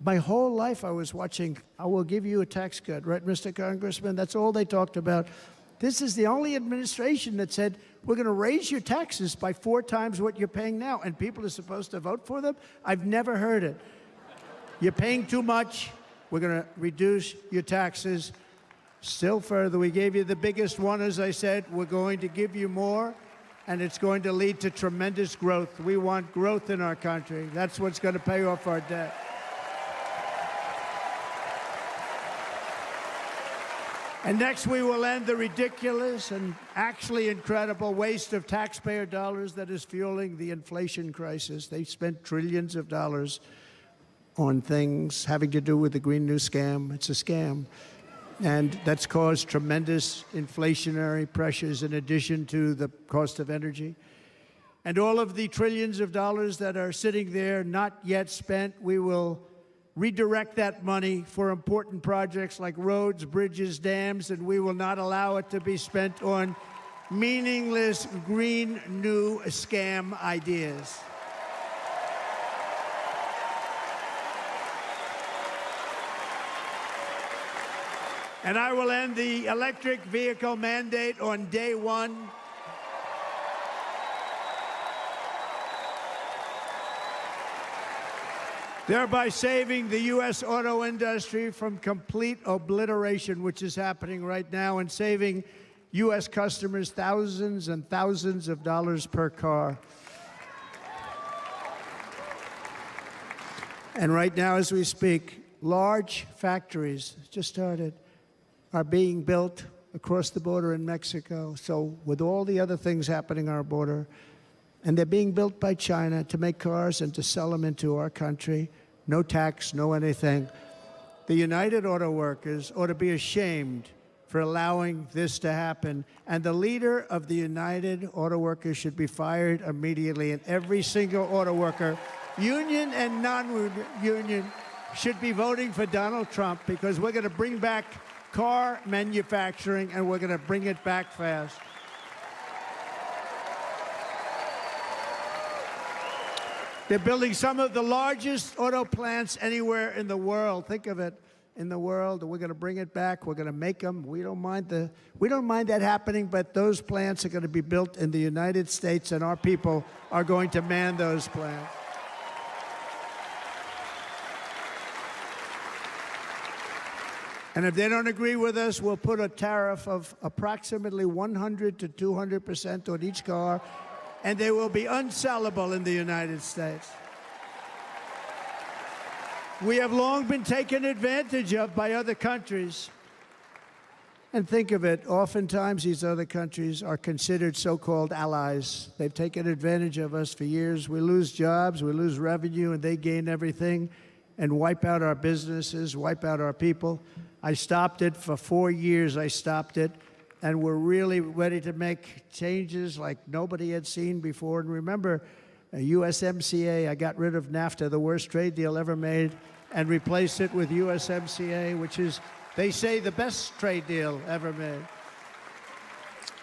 B: My whole life, I was watching, I will give you a tax cut, right, Mr. Congressman? That's all they talked about. This is the only administration that said, we're going to raise your taxes by 4 times what you're paying now, and people are supposed to vote for them? I've never heard it. You're paying too much. We're going to reduce your taxes still further. We gave you the biggest one, as I said. We're going to give you more, and it's going to lead to tremendous growth. We want growth in our country. That's what's going to pay off our debt. And next, we will end the ridiculous and actually incredible waste of taxpayer dollars that is fueling the inflation crisis. They spent trillions of dollars on things having to do with the Green New Scam. It's a scam. And that's caused tremendous inflationary pressures in addition to the cost of energy. And all of the trillions of dollars that are sitting there not yet spent, we will redirect that money for important projects like roads, bridges, dams, and we will not allow it to be spent on meaningless Green New Scam ideas. And I will end the electric vehicle mandate on day 1. Thereby saving the U.S. auto industry from complete obliteration, which is happening right now, and saving U.S. customers thousands and thousands of dollars per car. And right now, as we speak, large factories just started are being built across the border in Mexico. So with all the other things happening on our border, and they're being built by China to make cars and to sell them into our country. No tax, no anything. The United Auto Workers ought to be ashamed for allowing this to happen. And the leader of the United Auto Workers should be fired immediately. And every single auto worker, union and non-union, should be voting for Donald Trump, because we're going to bring back car manufacturing, and we're going to bring it back fast. They're building some of the largest auto plants anywhere in the world. Think of it, in the world. We're going to bring it back. We're going to make them. We don't mind that happening, but those plants are going to be built in the United States, and our people are going to man those plants. And if they don't agree with us, we'll put a tariff of approximately 100 to 200% on each car, and they will be unsellable in the United States. We have long been taken advantage of by other countries. And think of it, oftentimes these other countries are considered so-called allies. They've taken advantage of us for years. We lose jobs, we lose revenue, and they gain everything and wipe out our businesses, wipe out our people. I stopped it for 4 years. I stopped it, and we're really ready to make changes like nobody had seen before. And remember, USMCA, I got rid of NAFTA, the worst trade deal ever made, and replaced it with USMCA, which is, they say, the best trade deal ever made.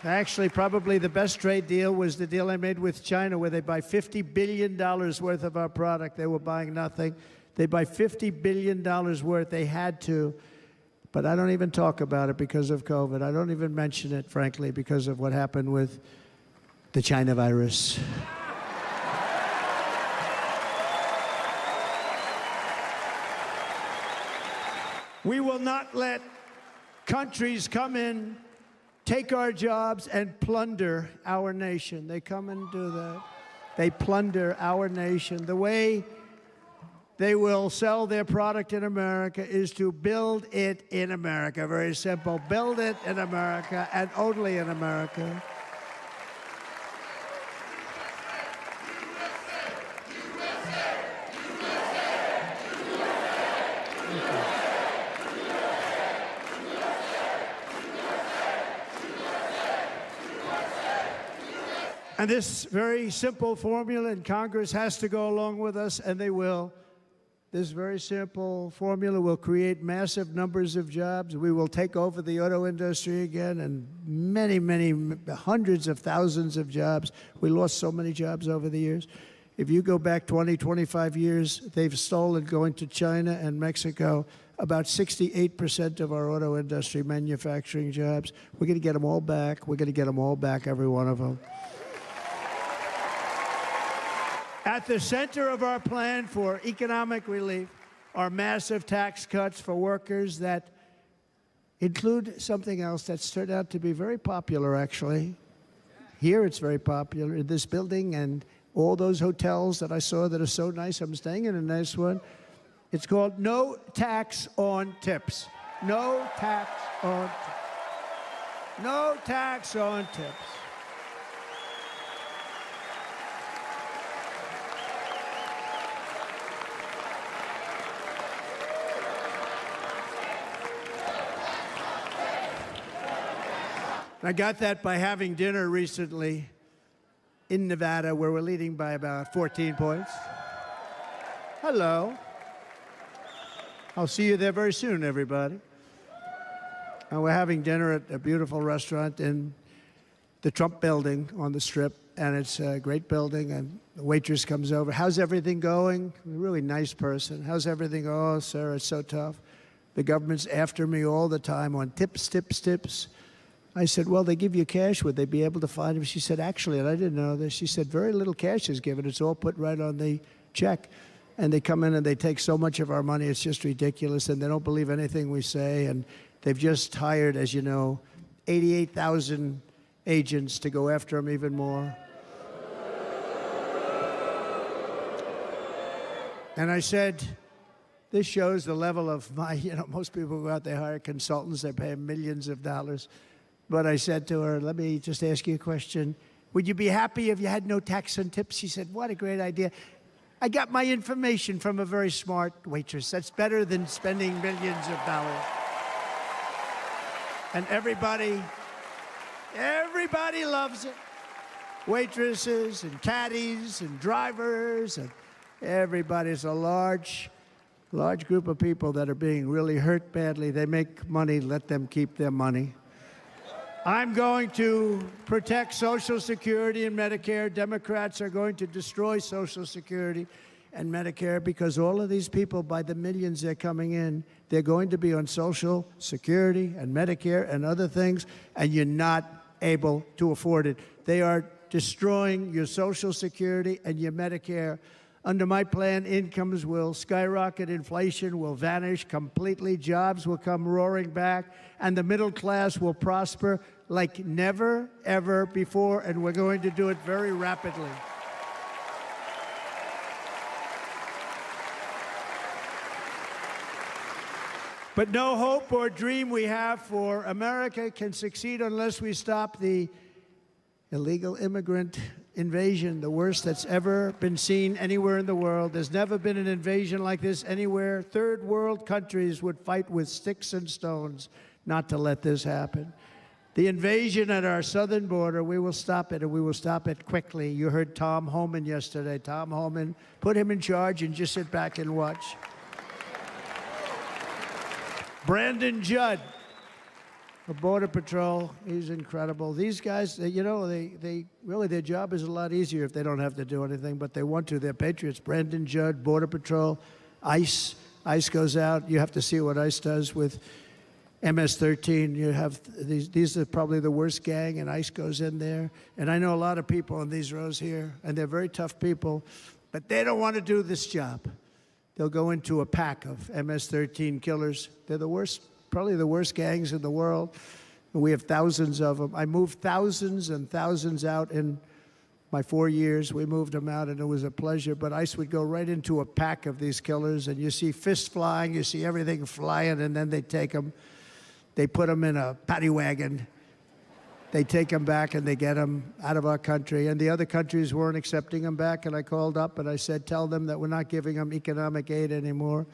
B: Actually, probably the best trade deal was the deal I made with China, where they buy $50 billion worth of our product. They were buying nothing. They buy $50 billion worth. They had to. But I don't even talk about it because of COVID. I don't even mention it, frankly, because of what happened with the China virus. We will not let countries come in, take our jobs, and plunder our nation. They come and do that. They plunder our nation. The way they will sell their product in America is to build it in America. Very simple. Build it in America and only in America. And this very simple formula, and Congress has to go along with us, and they will. This very simple formula will create massive numbers of jobs. We will take over the auto industry again, and many, many, hundreds of thousands of jobs. We lost so many jobs over the years. If you go back 20, 25 years, they've stolen, going to China and Mexico, about 68% of our auto industry manufacturing jobs. We're going to get them all back. We're going to get them all back, every one of them. At the center of our plan for economic relief are massive tax cuts for workers that include something else that's turned out to be very popular, actually. Here it's very popular, in this building and all those hotels that I saw that are so nice. I'm staying in a nice one. It's called no tax on tips. No tax on tips. No tax on tips. I got that by having dinner recently in Nevada, where we're leading by about 14 points. Hello. I'll see you there very soon, everybody. And we're having dinner at a beautiful restaurant in the Trump building on the Strip, and it's a great building, and the waitress comes over. How's everything going? A really nice person. How's everything? Oh, sir, it's so tough. The government's after me all the time on tips, tips, tips. I said, well, they give you cash. Would they be able to find him? She said, actually, and I didn't know this, she said, very little cash is given. It's all put right on the check. And they come in and they take so much of our money, it's just ridiculous. And they don't believe anything we say. And they've just hired, as you know, 88,000 agents to go after him even more. And I said, this shows the level of my, most people go out, they hire consultants, they pay them millions of dollars. But I said to her, let me just ask you a question. Would you be happy if you had no tax on tips? She said, what a great idea. I got my information from a very smart waitress. That's better than spending millions of dollars. And everybody loves it. Waitresses and caddies and drivers and everybody. It's a large group of people that are being really hurt badly. They make money, let them keep their money. I'm going to protect Social Security and Medicare. Democrats are going to destroy Social Security and Medicare because all of these people, by the millions they're coming in, they're going to be on Social Security and Medicare and other things, and you're not able to afford it. They are destroying your Social Security and your Medicare. Under my plan, incomes will skyrocket, inflation will vanish completely, jobs will come roaring back, and the middle class will prosper like never, ever before, and we're going to do it very rapidly. But no hope or dream we have for America can succeed unless we stop the illegal immigrant invasion, the worst that's ever been seen anywhere in the world. There's never been an invasion like this anywhere. Third world countries would fight with sticks and stones not to let this happen. The invasion at our southern border, we will stop it, and we will stop it quickly. You heard Tom Homan yesterday. Tom Homan, put him in charge and just sit back and watch. Brandon Judd of Border Patrol, he's incredible. These guys, they really, their job is a lot easier if they don't have to do anything, but they want to. They're patriots. Brandon Judd, Border Patrol, ICE. ICE goes out. You have to see what ICE does with MS-13. You have these are probably the worst gang, and ICE goes in there. And I know a lot of people in these rows here, and they're very tough people, but they don't want to do this job. They'll go into a pack of MS-13 killers. They're the worst probably the worst gangs in the world. And we have thousands of them. I moved thousands and thousands out in my 4 years. We moved them out, and it was a pleasure. But ICE would go right into a pack of these killers, and you see fists flying, you see everything flying, and then they take them. They put them in a paddy wagon. They take them back, and they get them out of our country. And the other countries weren't accepting them back, and I called up, and I said, tell them that we're not giving them economic aid anymore.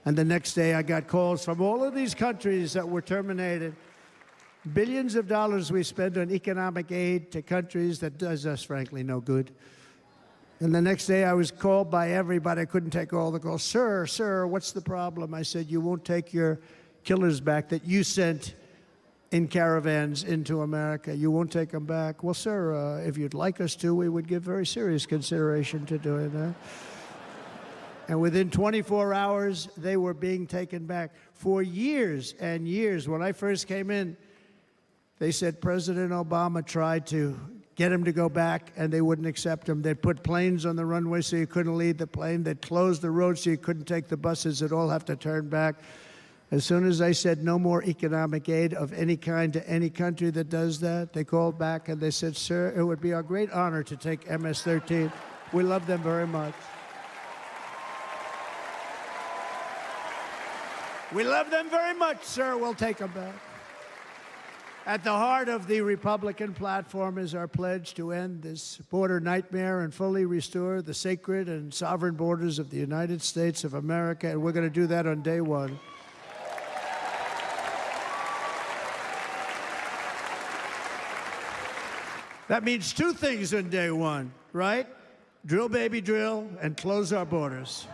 B: And the next day, I got calls from all of these countries that were terminated. Billions of dollars we spend on economic aid to countries that does us, frankly, no good. And the next day I was called by everybody. I couldn't take all the calls. Sir, what's the problem? I said, you won't take your killers back that you sent in caravans into America. You won't take them back. Well, sir, if you'd like us to, we would give very serious consideration to doing that. And within 24 hours, they were being taken back. For years and years, when I first came in, they said President Obama tried to get him to go back, and they wouldn't accept him. They'd put planes on the runway so you couldn't leave the plane. They'd close the road so you couldn't take the buses. They'd all have to turn back. As soon as I said no more economic aid of any kind to any country that does that, they called back and they said, sir, it would be our great honor to take MS-13. We love them very much. We love them very much, sir. We'll take them back. At the heart of the Republican platform is our pledge to end this border nightmare and fully restore the sacred and sovereign borders of the United States of America, and we're going to do that on day one. That means two things on day one, right? Drill, baby, drill, and close our borders.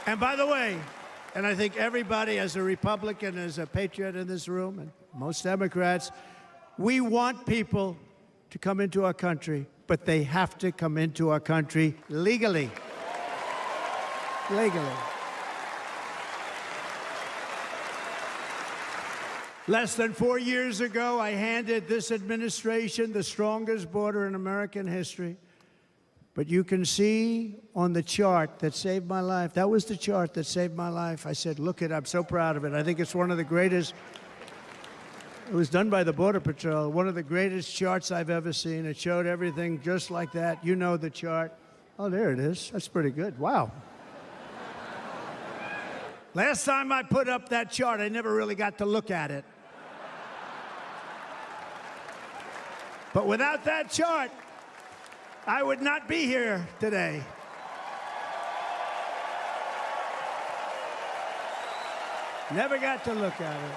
B: And by the way, and I think everybody as a Republican, as a patriot in this room, and most Democrats, we want people to come into our country, but they have to come into our country legally. Legally. Less than 4 years ago, I handed this administration the strongest border in American history. But you can see on the chart that saved my life, that was the chart that saved my life. I said, look it, I'm so proud of it. I think it's one of the greatest, it was done by the Border Patrol, one of the greatest charts I've ever seen. It showed everything just like that. You know the chart. Oh, there it is. That's pretty good. Wow. Last time I put up that chart, I never really got to look at it. But without that chart, I would not be here today. Never got to look at it.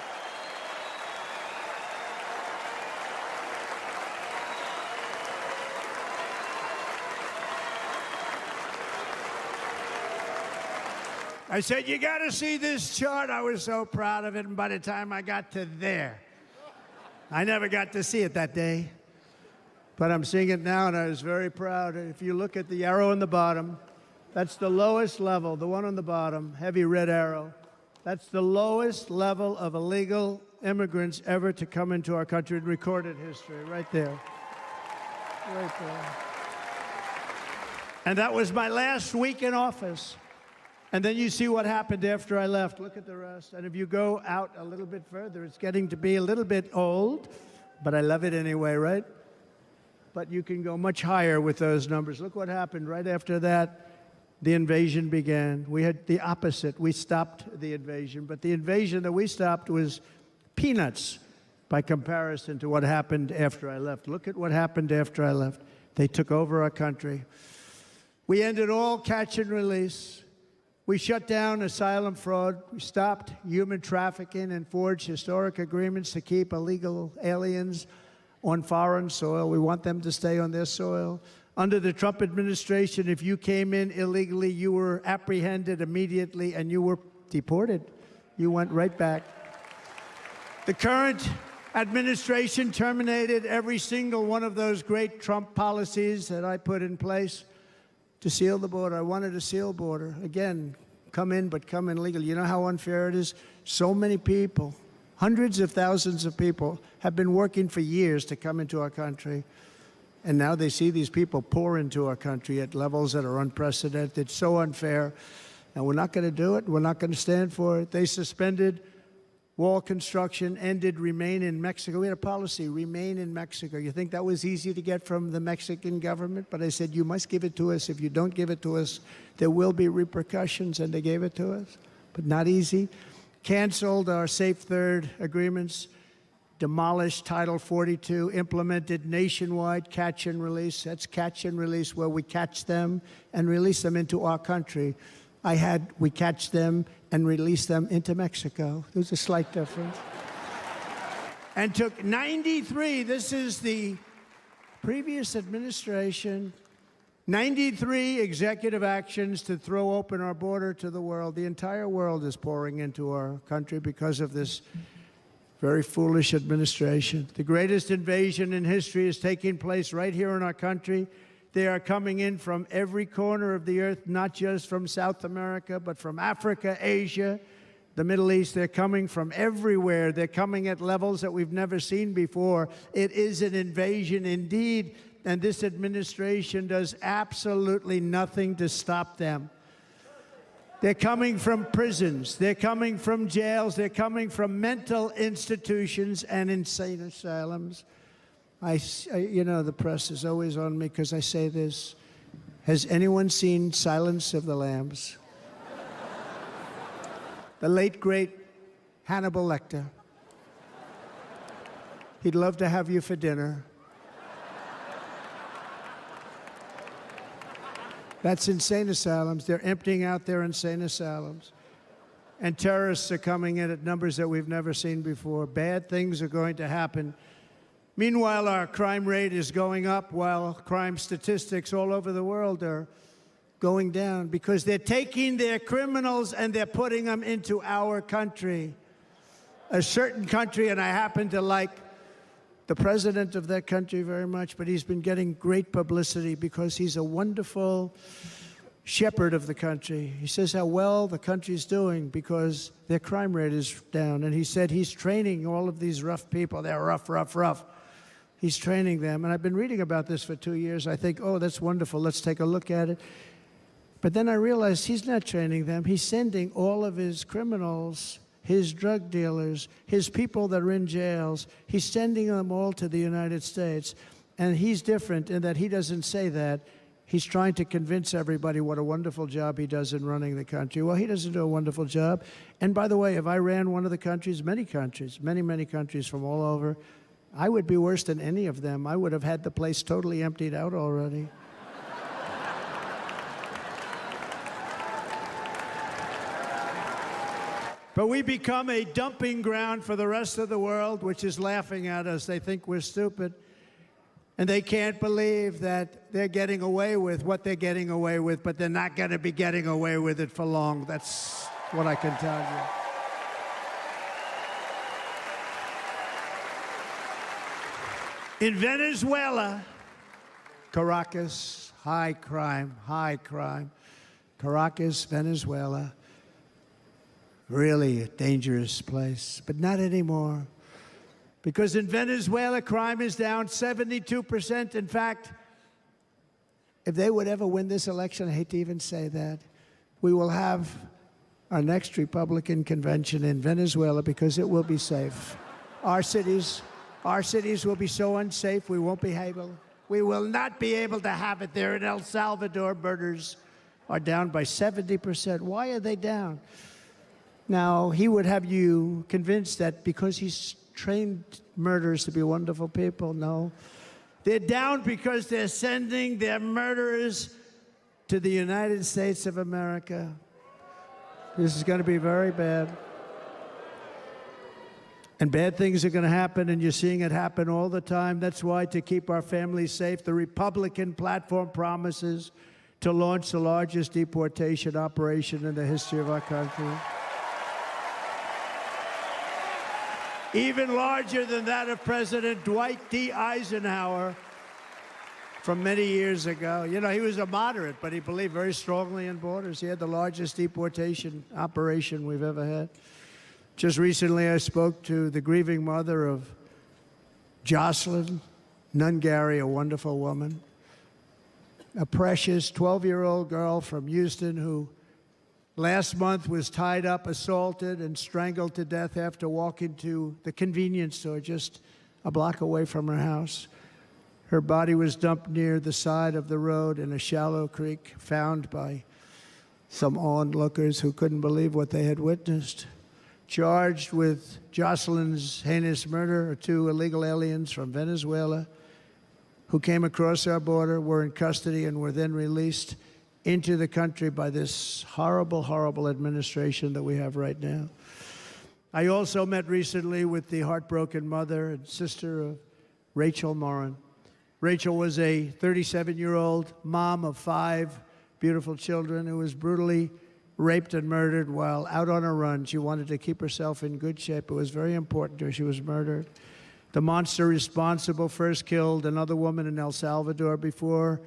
B: I said, you got to see this chart. I was so proud of it, and by the time I got to there, I never got to see it that day. But I'm seeing it now, and I was very proud. If you look at the arrow on the bottom, that's the lowest level, the one on the bottom, heavy red arrow. That's the lowest level of illegal immigrants ever to come into our country in recorded history, right there. Right there. And that was my last week in office. And then you see what happened after I left. Look at the rest. And if you go out a little bit further, it's getting to be a little bit old, but I love it anyway, right? But you can go much higher with those numbers. Look what happened right after that. The invasion began. We had the opposite. We stopped the invasion. But the invasion that we stopped was peanuts by comparison to what happened after I left. Look at what happened after I left. They took over our country. We ended all catch and release. We shut down asylum fraud. We stopped human trafficking and forged historic agreements to keep illegal aliens on foreign soil. We want them to stay on their soil. Under the Trump administration, if you came in illegally, you were apprehended immediately and you were deported. You went right back. The current administration terminated every single one of those great Trump policies that I put in place to seal the border. I wanted a sealed border. Again, come in, but come in legally. You know how unfair it is? So many people, hundreds of thousands of people have been working for years to come into our country. And now they see these people pour into our country at levels that are unprecedented, so unfair. And we're not going to do it. We're not going to stand for it. They suspended wall construction, ended remain in Mexico. We had a policy, remain in Mexico. You think that was easy to get from the Mexican government? But I said, you must give it to us. If you don't give it to us, there will be repercussions. And they gave it to us, but not easy. Canceled our Safe Third agreements, demolished Title 42, implemented nationwide catch and release. That's catch and release, where we catch them and release them into our country. We catch them and release them into Mexico. There's a slight difference. And took 93, this is the previous administration, 93 executive actions to throw open our border to the world. The entire world is pouring into our country because of this very foolish administration. The greatest invasion in history is taking place right here in our country. They are coming in from every corner of the earth, not just from South America, but from Africa, Asia, the Middle East. They're coming from everywhere. They're coming at levels that we've never seen before. It is an invasion indeed, and this administration does absolutely nothing to stop them. They're coming from prisons. They're coming from jails. They're coming from mental institutions and insane asylums. You know, the press is always on me because I say this. Has anyone seen Silence of the Lambs? The late, great Hannibal Lecter. He'd love to have you for dinner. That's insane asylums. They're emptying out their insane asylums. And terrorists are coming in at numbers that we've never seen before. Bad things are going to happen. Meanwhile, our crime rate is going up, while crime statistics all over the world are going down, because they're taking their criminals and they're putting them into our country. A certain country, and I happen to like the president of that country very much, but he's been getting great publicity because he's a wonderful shepherd of the country. He says how well the country's doing because their crime rate is down. And he said he's training all of these rough people. They're rough. He's training them. And I've been reading about this for 2 years. I think, oh, that's wonderful. Let's take a look at it. But then I realized he's not training them. He's sending all of his criminals, his drug dealers, his people that are in jails, he's sending them all to the United States. And he's different in that he doesn't say that. He's trying to convince everybody what a wonderful job he does in running the country. Well, he doesn't do a wonderful job. And by the way, if I ran one of the countries, many countries from all over, I would be worse than any of them. I would have had the place totally emptied out already. But we become a dumping ground for the rest of the world, which is laughing at us. They think we're stupid. And they can't believe that they're getting away with what they're getting away with, but they're not going to be getting away with it for long. That's what I can tell you. In Venezuela, Caracas, high crime. Caracas, Venezuela, really a dangerous place, but not anymore. Because in Venezuela, crime is down 72%. In fact, if they would ever win this election, I hate to even say that, we will have our next Republican convention in Venezuela because it will be safe. Our cities will be so unsafe, we will not be able to have it there. In El Salvador, murders are down by 70%. Why are they down? Now, he would have you convinced that because he's trained murderers to be wonderful people. No. They're down because they're sending their murderers to the United States of America. This is going to be very bad. And bad things are going to happen, and you're seeing it happen all the time. That's why, to keep our families safe, the Republican platform promises to launch the largest deportation operation in the history of our country. Even larger than that of President Dwight D. Eisenhower from many years ago. You know, he was a moderate, but he believed very strongly in borders. He had the largest deportation operation we've ever had. Just recently, I spoke to the grieving mother of Jocelyn, Nungary, a wonderful woman. A precious 12-year-old girl from Houston who last month was tied up, assaulted, and strangled to death after walking to the convenience store just a block away from her house. Her body was dumped near the side of the road in a shallow creek, found by some onlookers who couldn't believe what they had witnessed. Charged with Jocelyn's heinous murder are 2 illegal aliens from Venezuela who came across our border, were in custody, and were then released into the country by this horrible, horrible administration that we have right now. I also met recently with the heartbroken mother and sister of Rachel Morin. Rachel was a 37-year-old mom of 5 beautiful children who was brutally raped and murdered while out on a run. She wanted to keep herself in good shape. It was very important to her. She was murdered. The monster responsible first killed another woman in El Salvador before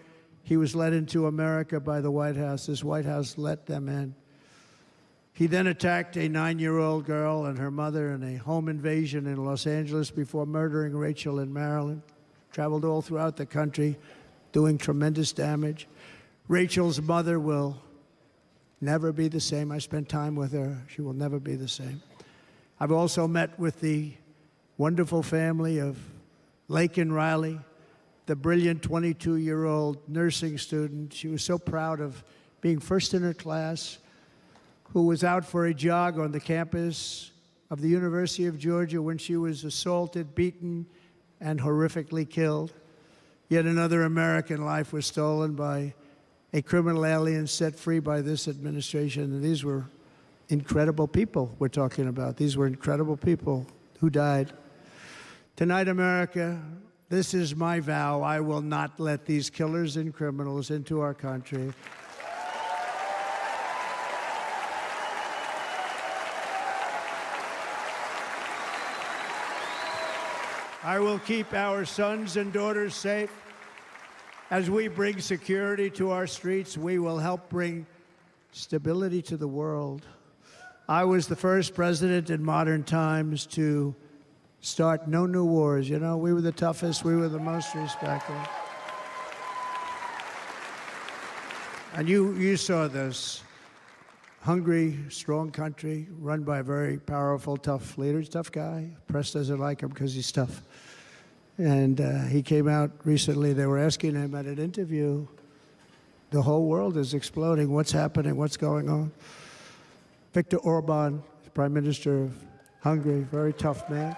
B: he was led into America by the White House. This White House let them in. He then attacked a 9-year-old girl and her mother in a home invasion in Los Angeles before murdering Rachel in Maryland. Traveled all throughout the country, doing tremendous damage. Rachel's mother will never be the same. I spent time with her. She will never be the same. I've also met with the wonderful family of Laken Riley, the brilliant 22-year-old nursing student. She was so proud of being first in her class, who was out for a jog on the campus of the University of Georgia when she was assaulted, beaten, and horrifically killed. Yet another American life was stolen by a criminal alien set free by this administration. And these were incredible people we're talking about. These were incredible people who died. Tonight, America, this is my vow. I will not let these killers and criminals into our country. I will keep our sons and daughters safe. As we bring security to our streets, we will help bring stability to the world. I was the first president in modern times to start no new wars. You know, we were the toughest, we were the most respected. And you saw this. Hungry, strong country, run by a very powerful, tough leader. He's a tough guy. Press doesn't like him because he's tough. And he came out recently, they were asking him at an interview, the whole world is exploding. What's happening? What's going on? Viktor Orban, Prime Minister of Hungary, very tough man.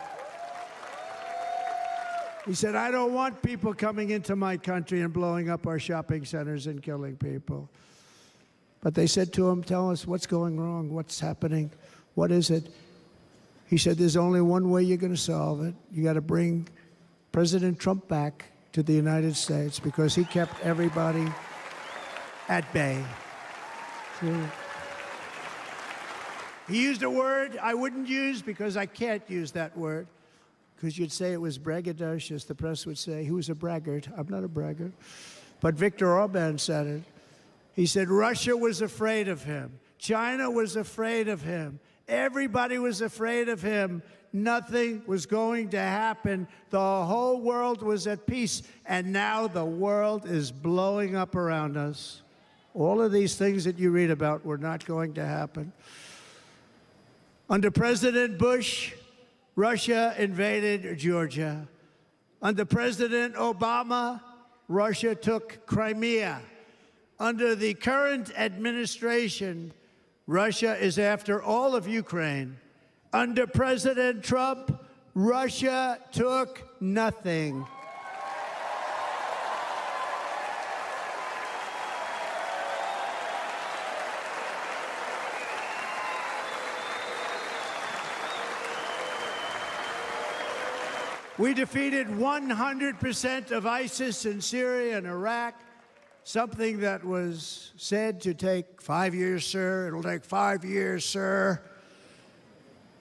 B: He said, I don't want people coming into my country and blowing up our shopping centers and killing people. But they said to him, tell us what's going wrong, what's happening, what is it? He said, there's only one way you're going to solve it. You got to bring President Trump back to the United States because he kept everybody at bay. He used a word I wouldn't use because I can't use that word. Because you'd say it was braggadocious. The press would say he was a braggart. I'm not a braggart. But Viktor Orban said it. He said Russia was afraid of him. China was afraid of him. Everybody was afraid of him. Nothing was going to happen. The whole world was at peace. And now the world is blowing up around us. All of these things that you read about were not going to happen. Under President Bush, Russia invaded Georgia. Under President Obama, Russia took Crimea. Under the current administration, Russia is after all of Ukraine. Under President Trump, Russia took nothing. We defeated 100% of ISIS in Syria and Iraq, something that was said to take 5 years, sir. It'll take 5 years, sir.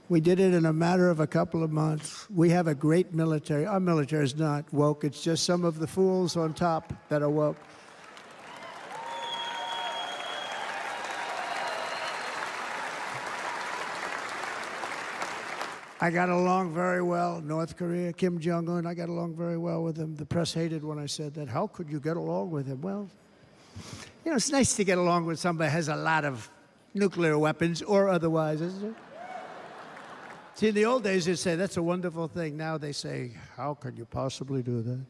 B: We did it in a matter of a couple of months. We have a great military. Our military is not woke. It's just some of the fools on top that are woke. I got along very well. North Korea, Kim Jong-un, I got along very well with him. The press hated when I said that. How could you get along with him? Well, you know, it's nice to get along with somebody who has a lot of nuclear weapons or otherwise, isn't it? See, in the old days, they'd say, that's a wonderful thing. Now they say, how could you possibly do that?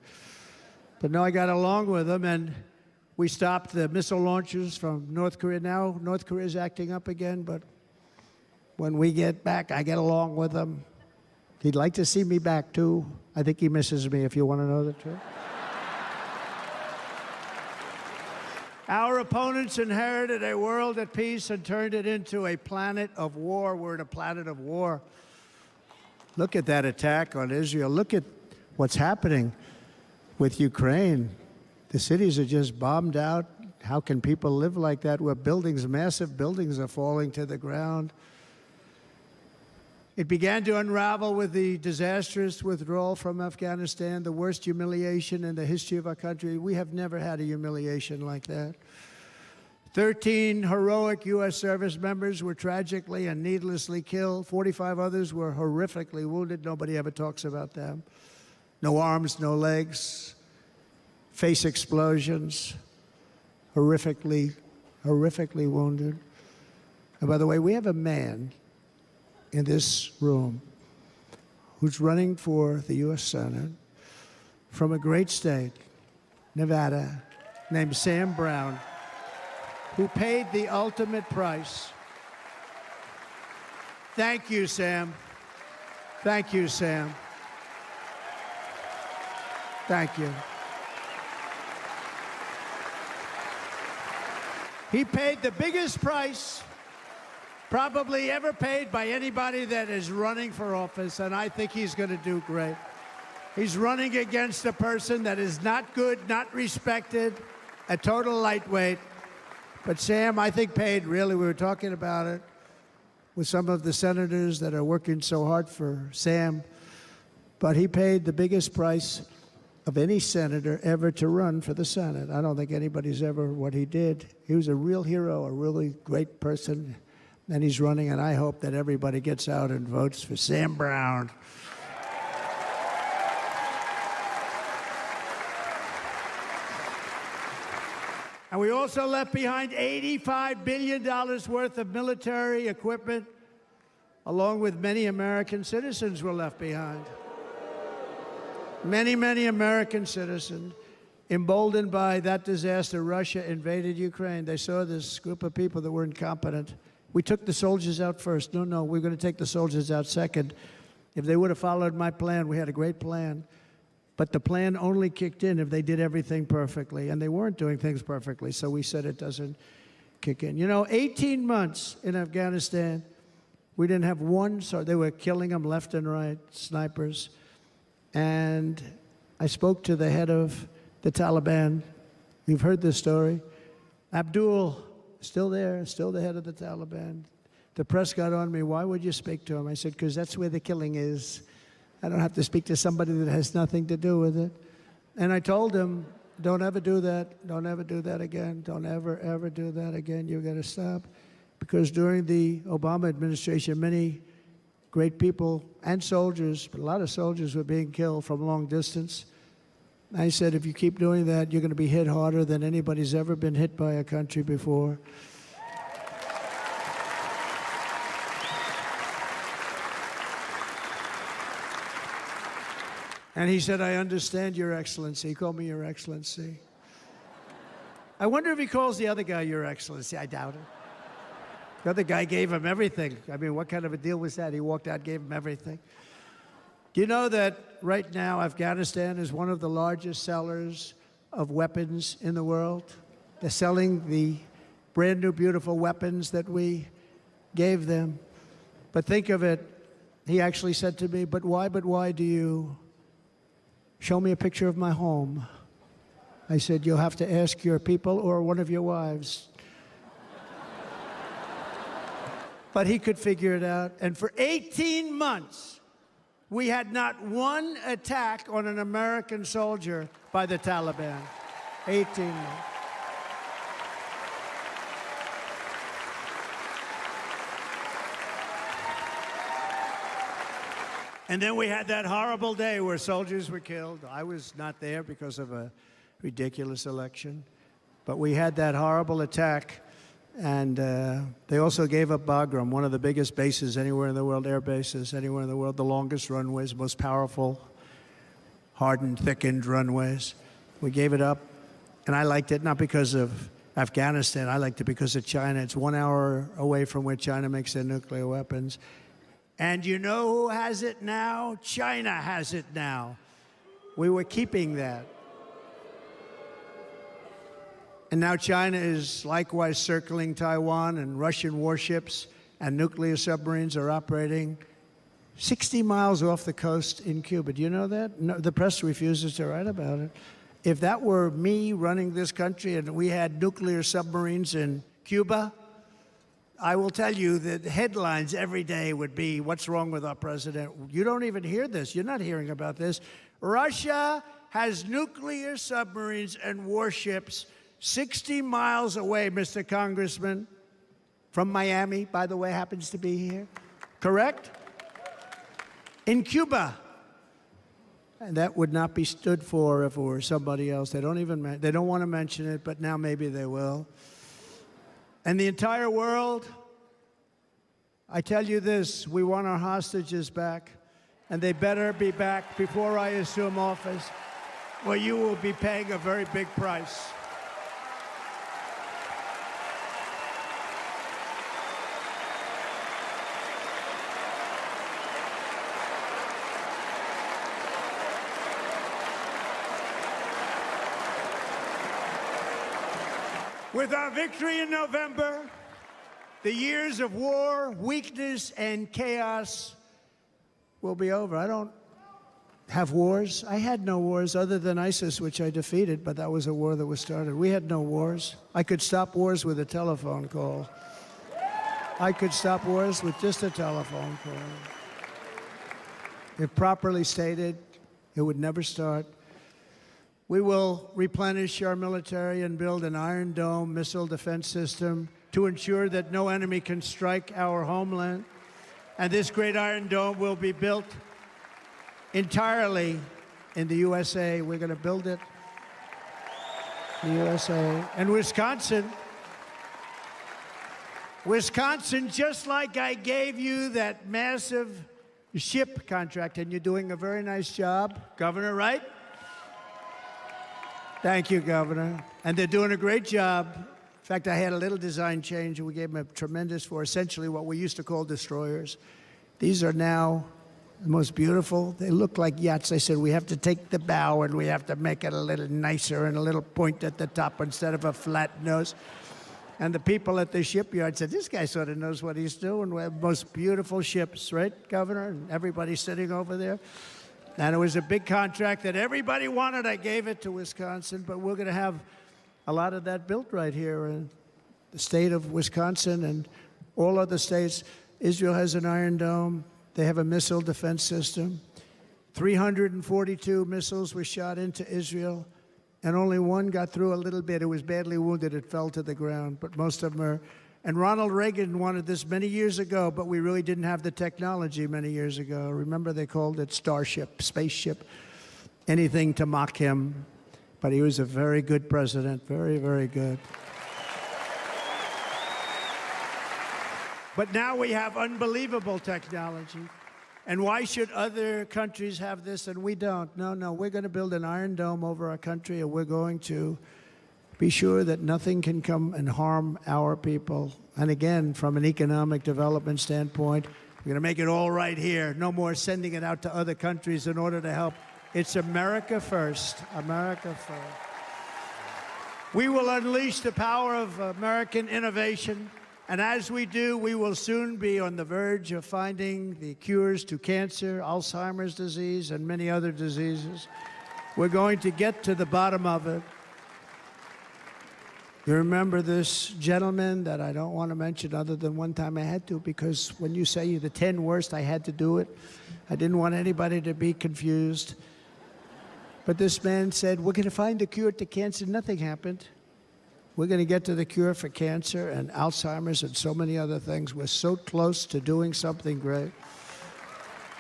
B: But no, I got along with him, and we stopped the missile launches from North Korea. Now North Korea is acting up again, but when we get back, I get along with him. He'd like to see me back, too. I think he misses me, if you want to know the truth. Our opponents inherited a world at peace and turned it into a planet of war. We're in a planet of war. Look at that attack on Israel. Look at what's happening with Ukraine. The cities are just bombed out. How can people live like that where buildings, massive buildings, are falling to the ground? It began to unravel with the disastrous withdrawal from Afghanistan, the worst humiliation in the history of our country. We have never had a humiliation like that. 13 heroic U.S. service members were tragically and needlessly killed. 45 others were horrifically wounded. Nobody ever talks about them. No arms, no legs, face explosions, horrifically wounded. And by the way, we have a man in this room who's running for the U.S. Senate from a great state, Nevada, named Sam Brown, who paid the ultimate price. Thank you, Sam. Thank you, Sam. Thank you. He paid the biggest price probably ever paid by anybody that is running for office, and I think he's going to do great. He's running against a person that is not good, not respected, a total lightweight. But Sam, I think, paid, really, we were talking about it with some of the senators that are working so hard for Sam, but he paid the biggest price of any senator ever to run for the Senate. I don't think anybody's ever what he did. He was a real hero, a really great person, and he's running, and I hope that everybody gets out and votes for Sam Brown. And we also left behind $85 billion worth of military equipment, along with many American citizens were left behind. Many, many American citizens, emboldened by that disaster, Russia invaded Ukraine. They saw this group of people that were incompetent. We took the soldiers out first. No, we're going to take the soldiers out second. If they would have followed my plan, we had a great plan. But the plan only kicked in if they did everything perfectly, and they weren't doing things perfectly, so we said it doesn't kick in. You know, 18 months in Afghanistan, we didn't have one, so they were killing them left and right, snipers. And I spoke to the head of the Taliban. You've heard this story. Abdul, still there, still the head of the Taliban. The press got on me, why would you speak to him? I said, because that's where the killing is. I don't have to speak to somebody that has nothing to do with it. And I told him, don't ever do that. Don't ever do that again. Don't ever, ever do that again. You've got to stop. Because during the Obama administration, many great people and soldiers, but a lot of soldiers were being killed from long distance. I said, if you keep doing that, you're going to be hit harder than anybody's ever been hit by a country before. And he said, I understand, Your Excellency. He called me Your Excellency. I wonder if he calls the other guy Your Excellency. I doubt it. The other guy gave him everything. I mean, what kind of a deal was that? He walked out, gave him everything. Do you know that right now Afghanistan is one of the largest sellers of weapons in the world? They're selling the brand new, beautiful weapons that we gave them. But think of it, he actually said to me, but why do you show me a picture of my home? I said, you'll have to ask your people or one of your wives. But he could figure it out. And for 18 months, we had not one attack on an American soldier by the Taliban. 18 months. And then we had that horrible day where soldiers were killed. I was not there because of a ridiculous election. But we had that horrible attack. And they also gave up Bagram, one of the biggest bases anywhere in the world, air bases anywhere in the world, the longest runways, most powerful, hardened, thickened runways. We gave it up. And I liked it not because of Afghanistan. I liked it because of China. It's 1 hour away from where China makes their nuclear weapons. And you know who has it now? China has it now. We were keeping that. And now China is likewise circling Taiwan, and Russian warships and nuclear submarines are operating 60 miles off the coast in Cuba. Do you know that? No, the press refuses to write about it. If that were me running this country and we had nuclear submarines in Cuba, I will tell you that headlines every day would be, what's wrong with our president? You don't even hear this. You're not hearing about this. Russia has nuclear submarines and warships 60 miles away, Mr. Congressman, from Miami, by the way, happens to be here. Correct? In Cuba. And that would not be stood for if it were somebody else. They don't want to mention it, but now maybe they will. And the entire world, I tell you this, we want our hostages back, and they better be back before I assume office, or you will be paying a very big price. With our victory in November, the years of war, weakness, and chaos will be over. I don't have wars. I had no wars other than ISIS, which I defeated, but that was a war that was started. We had no wars. I could stop wars with a telephone call. I could stop wars with just a telephone call. If properly stated, it would never start. We will replenish our military and build an Iron Dome missile defense system to ensure that no enemy can strike our homeland. And this great Iron Dome will be built entirely in the USA. We're going to build it in the USA. And Wisconsin, just like I gave you that massive ship contract, and you're doing a very nice job, Governor, right? Thank you, Governor. And they're doing a great job. In fact, I had a little design change, and we gave them a tremendous for essentially what we used to call destroyers. These are now the most beautiful. They look like yachts. I said, we have to take the bow, and we have to make it a little nicer and a little point at the top instead of a flat nose. And the people at the shipyard said, this guy sort of knows what he's doing. We have most beautiful ships, right, Governor? And everybody sitting over there. And it was a big contract that everybody wanted. I gave it to Wisconsin, but we're going to have a lot of that built right here in the state of Wisconsin and all other states. Israel has an Iron Dome. They have a missile defense system. 342 missiles were shot into Israel, and only one got through a little bit. It was badly wounded. It fell to the ground, but most of them are. And Ronald Reagan wanted this many years ago, but we really didn't have the technology many years ago. Remember, they called it Starship, spaceship, anything to mock him. But he was a very good president, very, very good. But now we have unbelievable technology. And why should other countries have this and we don't? No, we're going to build an Iron Dome over our country, and we're going to be sure that nothing can come and harm our people. And again, from an economic development standpoint, we're going to make it all right here. No more sending it out to other countries in order to help. It's America first. America first. We will unleash the power of American innovation. And as we do, we will soon be on the verge of finding the cures to cancer, Alzheimer's disease, and many other diseases. We're going to get to the bottom of it. You remember this gentleman that I don't want to mention other than one time I had to, because when you say the 10 worst, I had to do it. I didn't want anybody to be confused. But this man said, we're going to find a cure to cancer. Nothing happened. We're going to get to the cure for cancer and Alzheimer's and so many other things. We're so close to doing something great.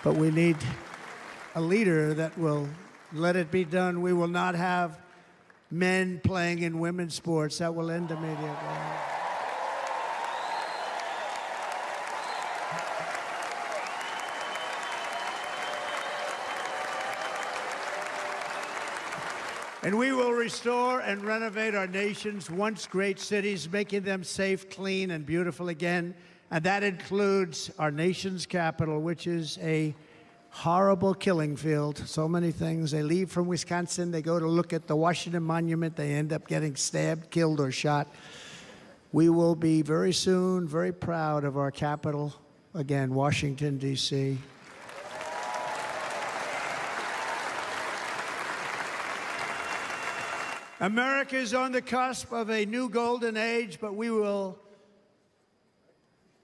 B: But we need a leader that will let it be done. We will not have men playing in women's sports. That will end immediately. And we will restore and renovate our nation's once great cities, making them safe, clean, and beautiful again. And that includes our nation's capital, which is a horrible killing field. So many things. They leave from Wisconsin, they go to look at the Washington Monument, they end up getting stabbed, killed, or shot. We will be very soon very proud of our capital, again, Washington, D.C. America is on the cusp of a new golden age, but we will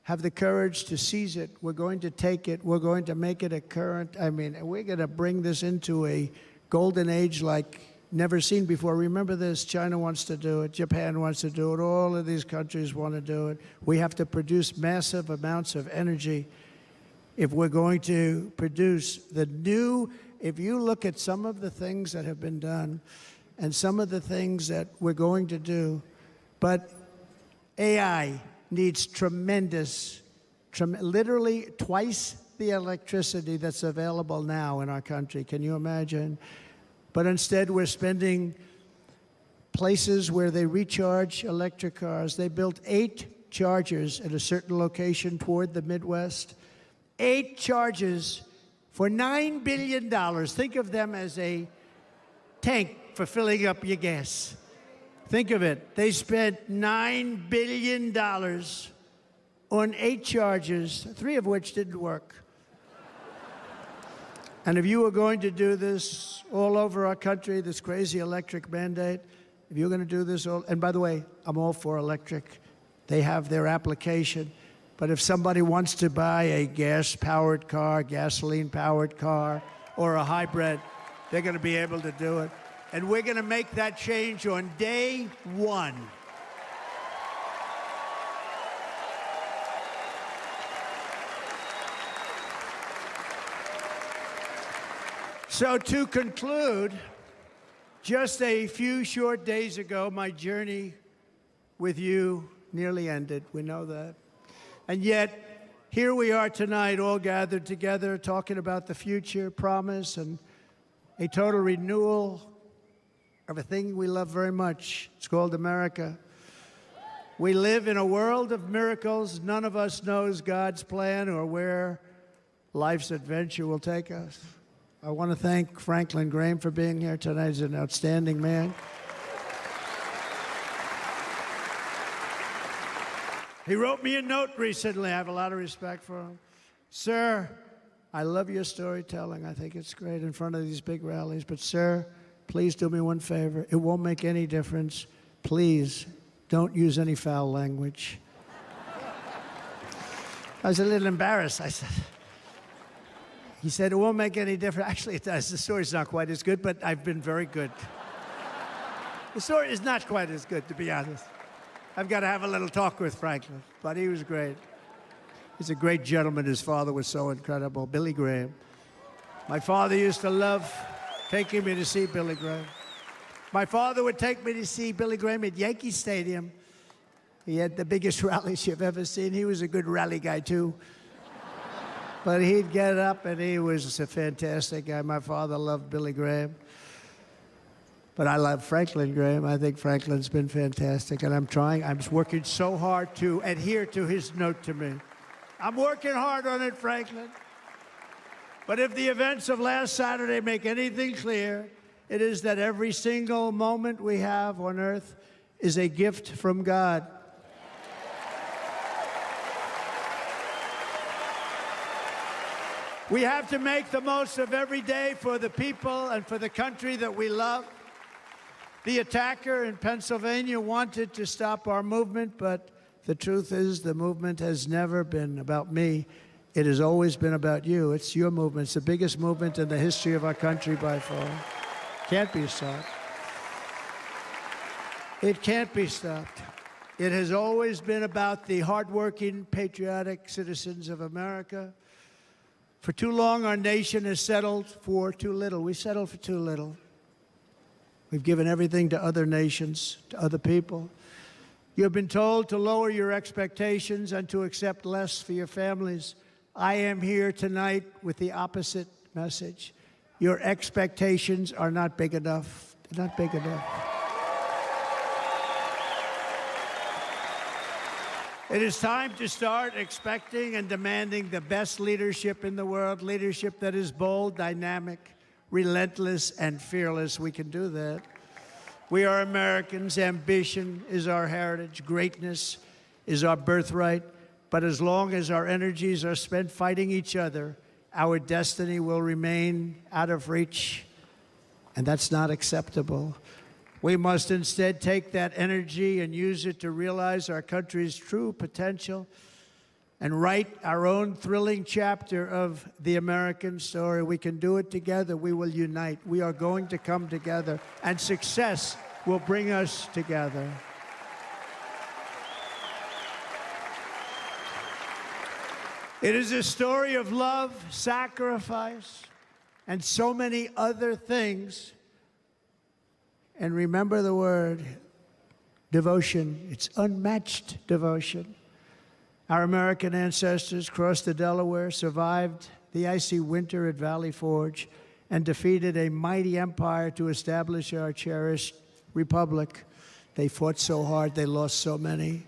B: have the courage to seize it. We're going to take it. We're going to make it a current. We're going to bring this into a golden age like never seen before. Remember this, China wants to do it. Japan wants to do it. All of these countries want to do it. We have to produce massive amounts of energy if we're going to produce the new. If you look at some of the things that have been done and some of the things that we're going to do, but AI needs literally twice the electricity that's available now in our country. Can you imagine? But instead, we're spending places where they recharge electric cars. They built 8 chargers at a certain location toward the Midwest. 8 chargers for $9 billion. Think of them as a tank for filling up your gas. Think of it. They spent $9 billion on 8 chargers, 3 of which didn't work. And if you were going to do this all over our country, this crazy electric mandate, if you're going to do this all, and by the way, I'm all for electric. They have their application. But if somebody wants to buy a gas-powered car, gasoline-powered car, or a hybrid, they're going to be able to do it. And we're going to make that change on day 1. So to conclude, just a few short days ago, my journey with you nearly ended. We know that. And yet, here we are tonight, all gathered together, talking about the future, promise, and a total renewal of a thing we love very much. It's called America. We live in a world of miracles. None of us knows God's plan or where life's adventure will take us. I want to thank Franklin Graham for being here tonight. He's an outstanding man. He wrote me a note recently. I have a lot of respect for him. Sir, I love your storytelling. I think it's great in front of these big rallies. But sir, please do me one favor. It won't make any difference. Please don't use any foul language. I was a little embarrassed. I said, he said, it won't make any difference. Actually, it does. The story's not quite as good, but I've been very good. The story is not quite as good, to be honest. I've got to have a little talk with Franklin, but he was great. He's a great gentleman. His father was so incredible, Billy Graham. My father used to love taking me to see Billy Graham. My father would take me to see Billy Graham at Yankee Stadium. He had the biggest rallies you've ever seen. He was a good rally guy, too. But he'd get up, and he was a fantastic guy. My father loved Billy Graham. But I love Franklin Graham. I think Franklin's been fantastic, and I'm working so hard to adhere to his note to me. I'm working hard on it, Franklin. But if the events of last Saturday make anything clear, it is that every single moment we have on earth is a gift from God. We have to make the most of every day for the people and for the country that we love. The attacker in Pennsylvania wanted to stop our movement, but the truth is the movement has never been about me. It has always been about you. It's your movement. It's the biggest movement in the history of our country by far. Can't be stopped. It can't be stopped. It has always been about the hardworking, patriotic citizens of America. For too long, our nation has settled for too little. We settled for too little. We've given everything to other nations, to other people. You have been told to lower your expectations and to accept less for your families. I am here tonight with the opposite message. Your expectations are not big enough. They're not big enough. It is time to start expecting and demanding the best leadership in the world, leadership that is bold, dynamic, relentless, and fearless. We can do that. We are Americans. Ambition is our heritage. Greatness is our birthright. But as long as our energies are spent fighting each other, our destiny will remain out of reach, and that's not acceptable. We must instead take that energy and use it to realize our country's true potential and write our own thrilling chapter of the American story. We can do it together. We will unite. We are going to come together, and success will bring us together. It is a story of love, sacrifice, and so many other things. And remember the word, devotion. It's unmatched devotion. Our American ancestors crossed the Delaware, survived the icy winter at Valley Forge, and defeated a mighty empire to establish our cherished republic. They fought so hard, they lost so many.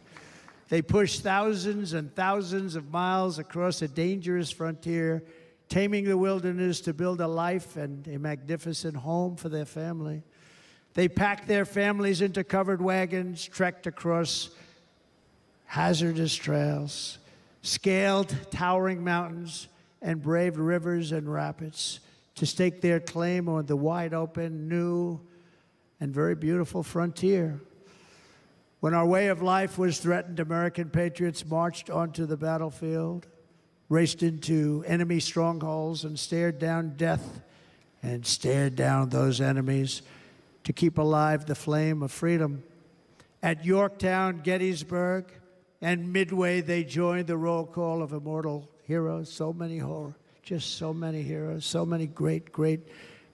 B: They pushed thousands and thousands of miles across a dangerous frontier, taming the wilderness to build a life and a magnificent home for their family. They packed their families into covered wagons, trekked across hazardous trails, scaled towering mountains, and braved rivers and rapids to stake their claim on the wide open, new, and very beautiful frontier. When our way of life was threatened, American patriots marched onto the battlefield, raced into enemy strongholds, and stared down death and stared down those enemies to keep alive the flame of freedom. At Yorktown, Gettysburg, and Midway, they joined the roll call of immortal heroes. So many just so many heroes, so many great, great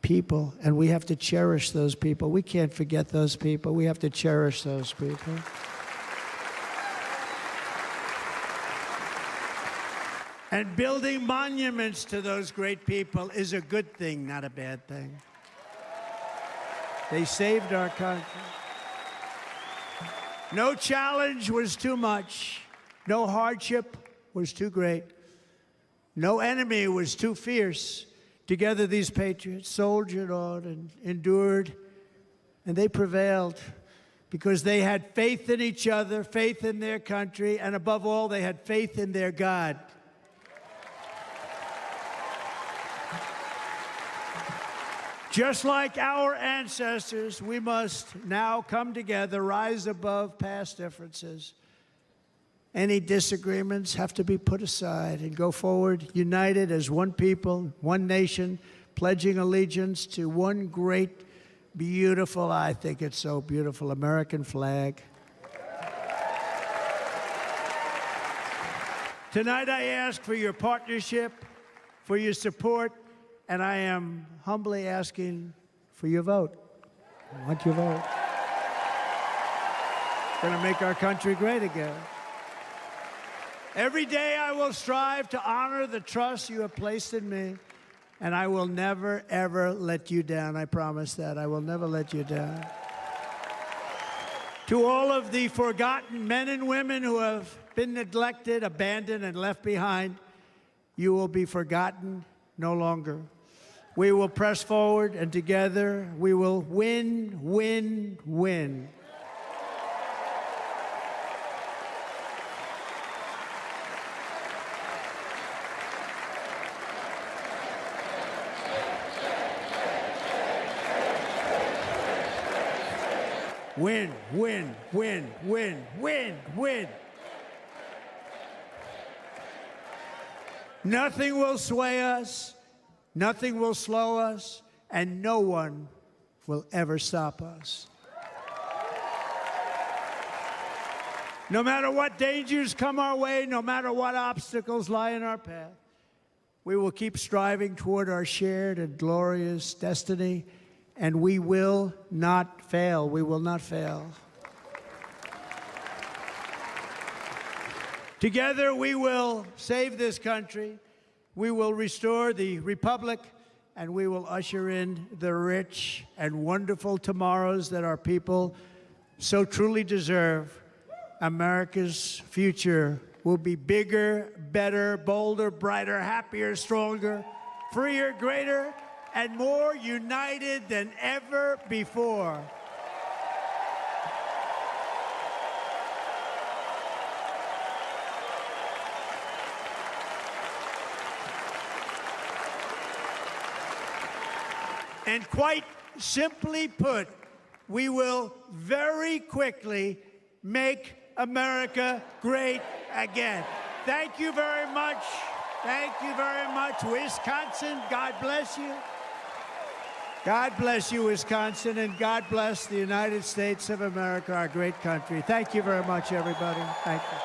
B: people. And we have to cherish those people. We can't forget those people. We have to cherish those people. And building monuments to those great people is a good thing, not a bad thing. They saved our country. No challenge was too much. No hardship was too great. No enemy was too fierce. Together, these patriots soldiered on and endured, and they prevailed because they had faith in each other, faith in their country, and above all, they had faith in their God. Just like our ancestors, we must now come together, rise above past differences. Any disagreements have to be put aside and go forward, united as one people, one nation, pledging allegiance to one great, beautiful, I think it's so beautiful, American flag. Tonight I ask for your partnership, for your support, and I am humbly asking for your vote. I want your vote. We're going to make our country great again. Every day I will strive to honor the trust you have placed in me, and I will never, ever let you down. I promise that. I will never let you down. To all of the forgotten men and women who have been neglected, abandoned, and left behind, you will be forgotten no longer. We will press forward, and together we will win, win, win. Win, win, win, win, win, win. Nothing will sway us. Nothing will slow us, and no one will ever stop us. No matter what dangers come our way, no matter what obstacles lie in our path, We will keep striving toward our shared and glorious destiny, and we will not fail. We will not fail. Together, we will save this country, we will restore the republic, and we will usher in the rich and wonderful tomorrows that our people so truly deserve. America's future will be bigger, better, bolder, brighter, happier, stronger, freer, greater, and more united than ever before. And quite simply put, we will very quickly make America great again. Thank you very much. Thank you very much. Wisconsin, God bless you. God bless you, Wisconsin, and God bless the United States of America, our great country. Thank you very much, everybody. Thank you.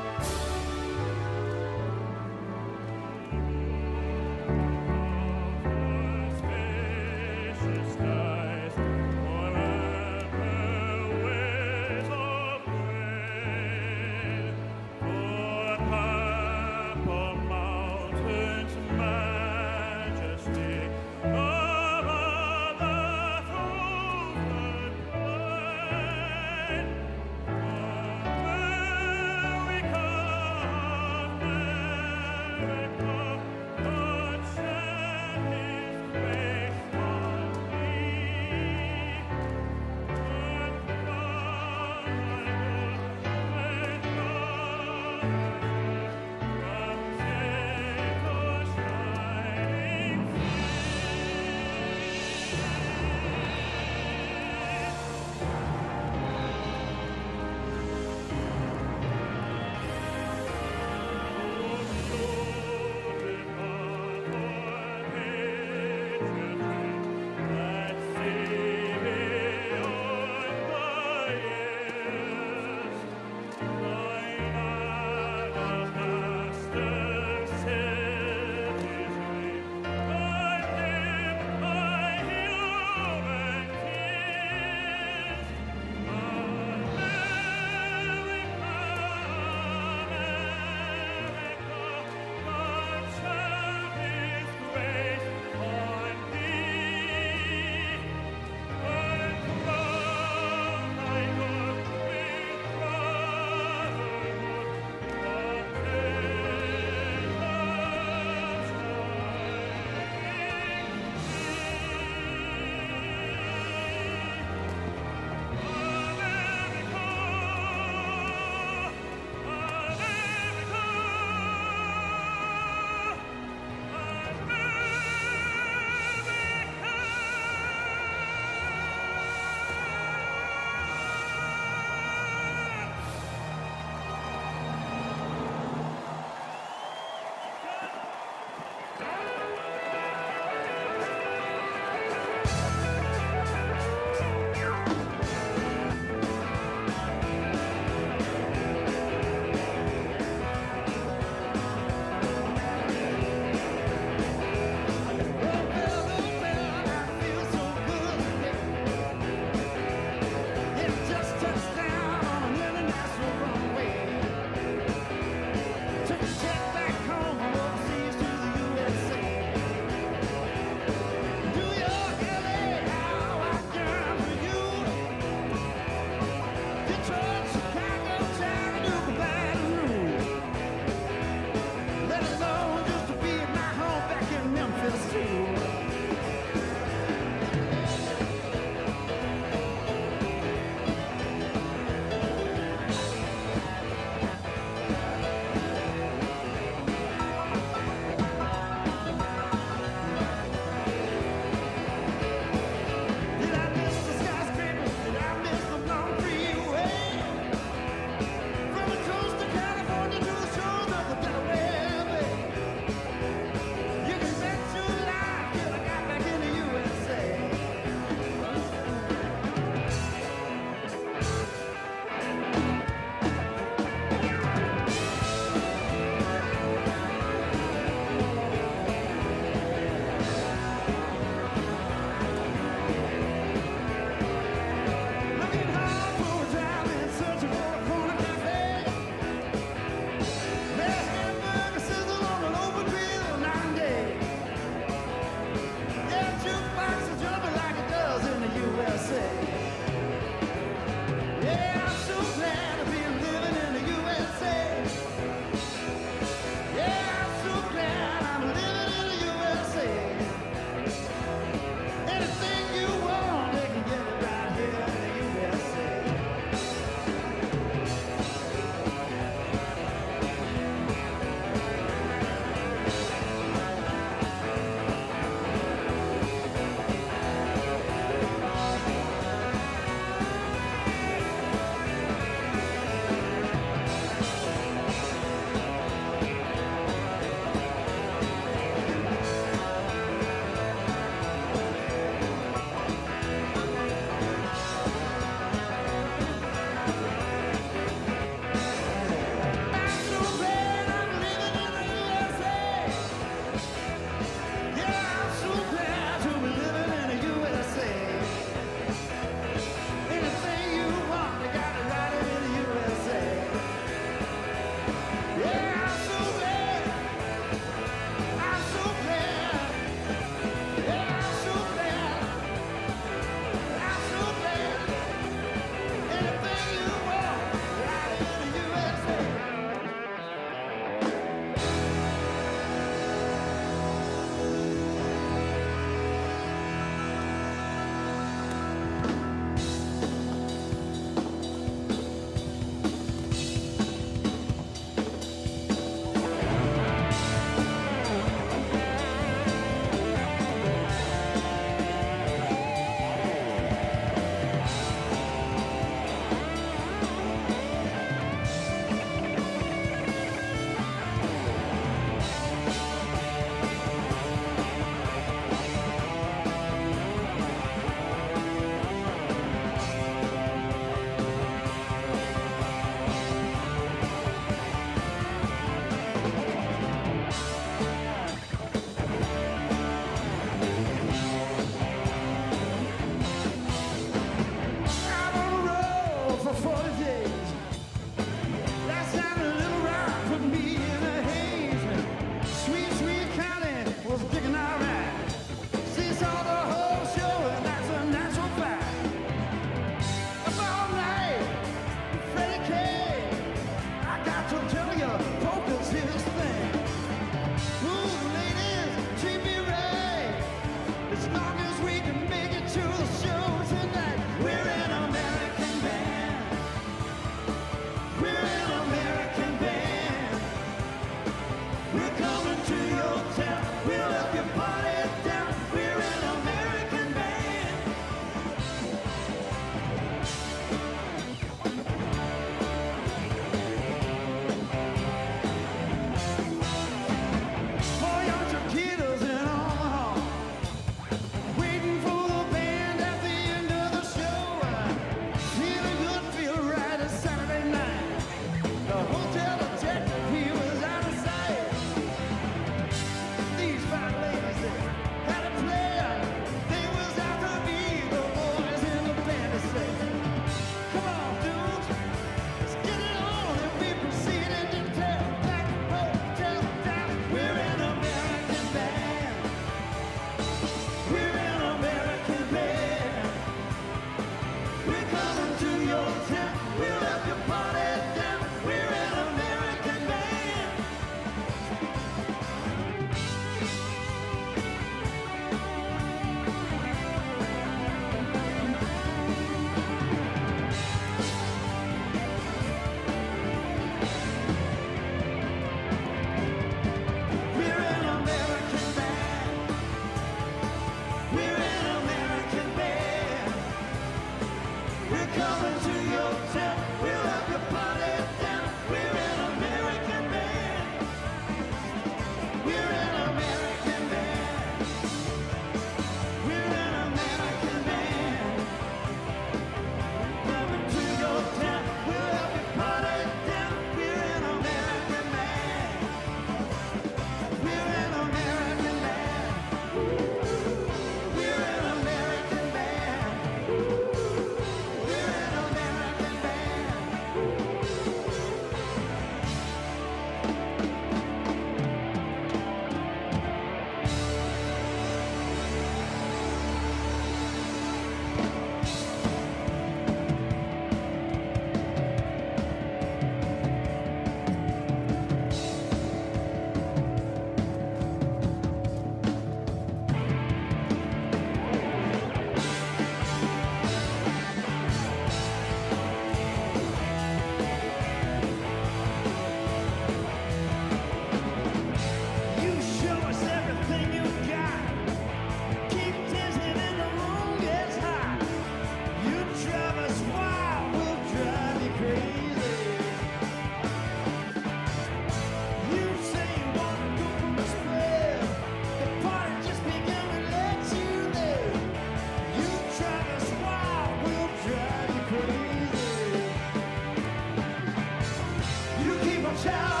A: shout.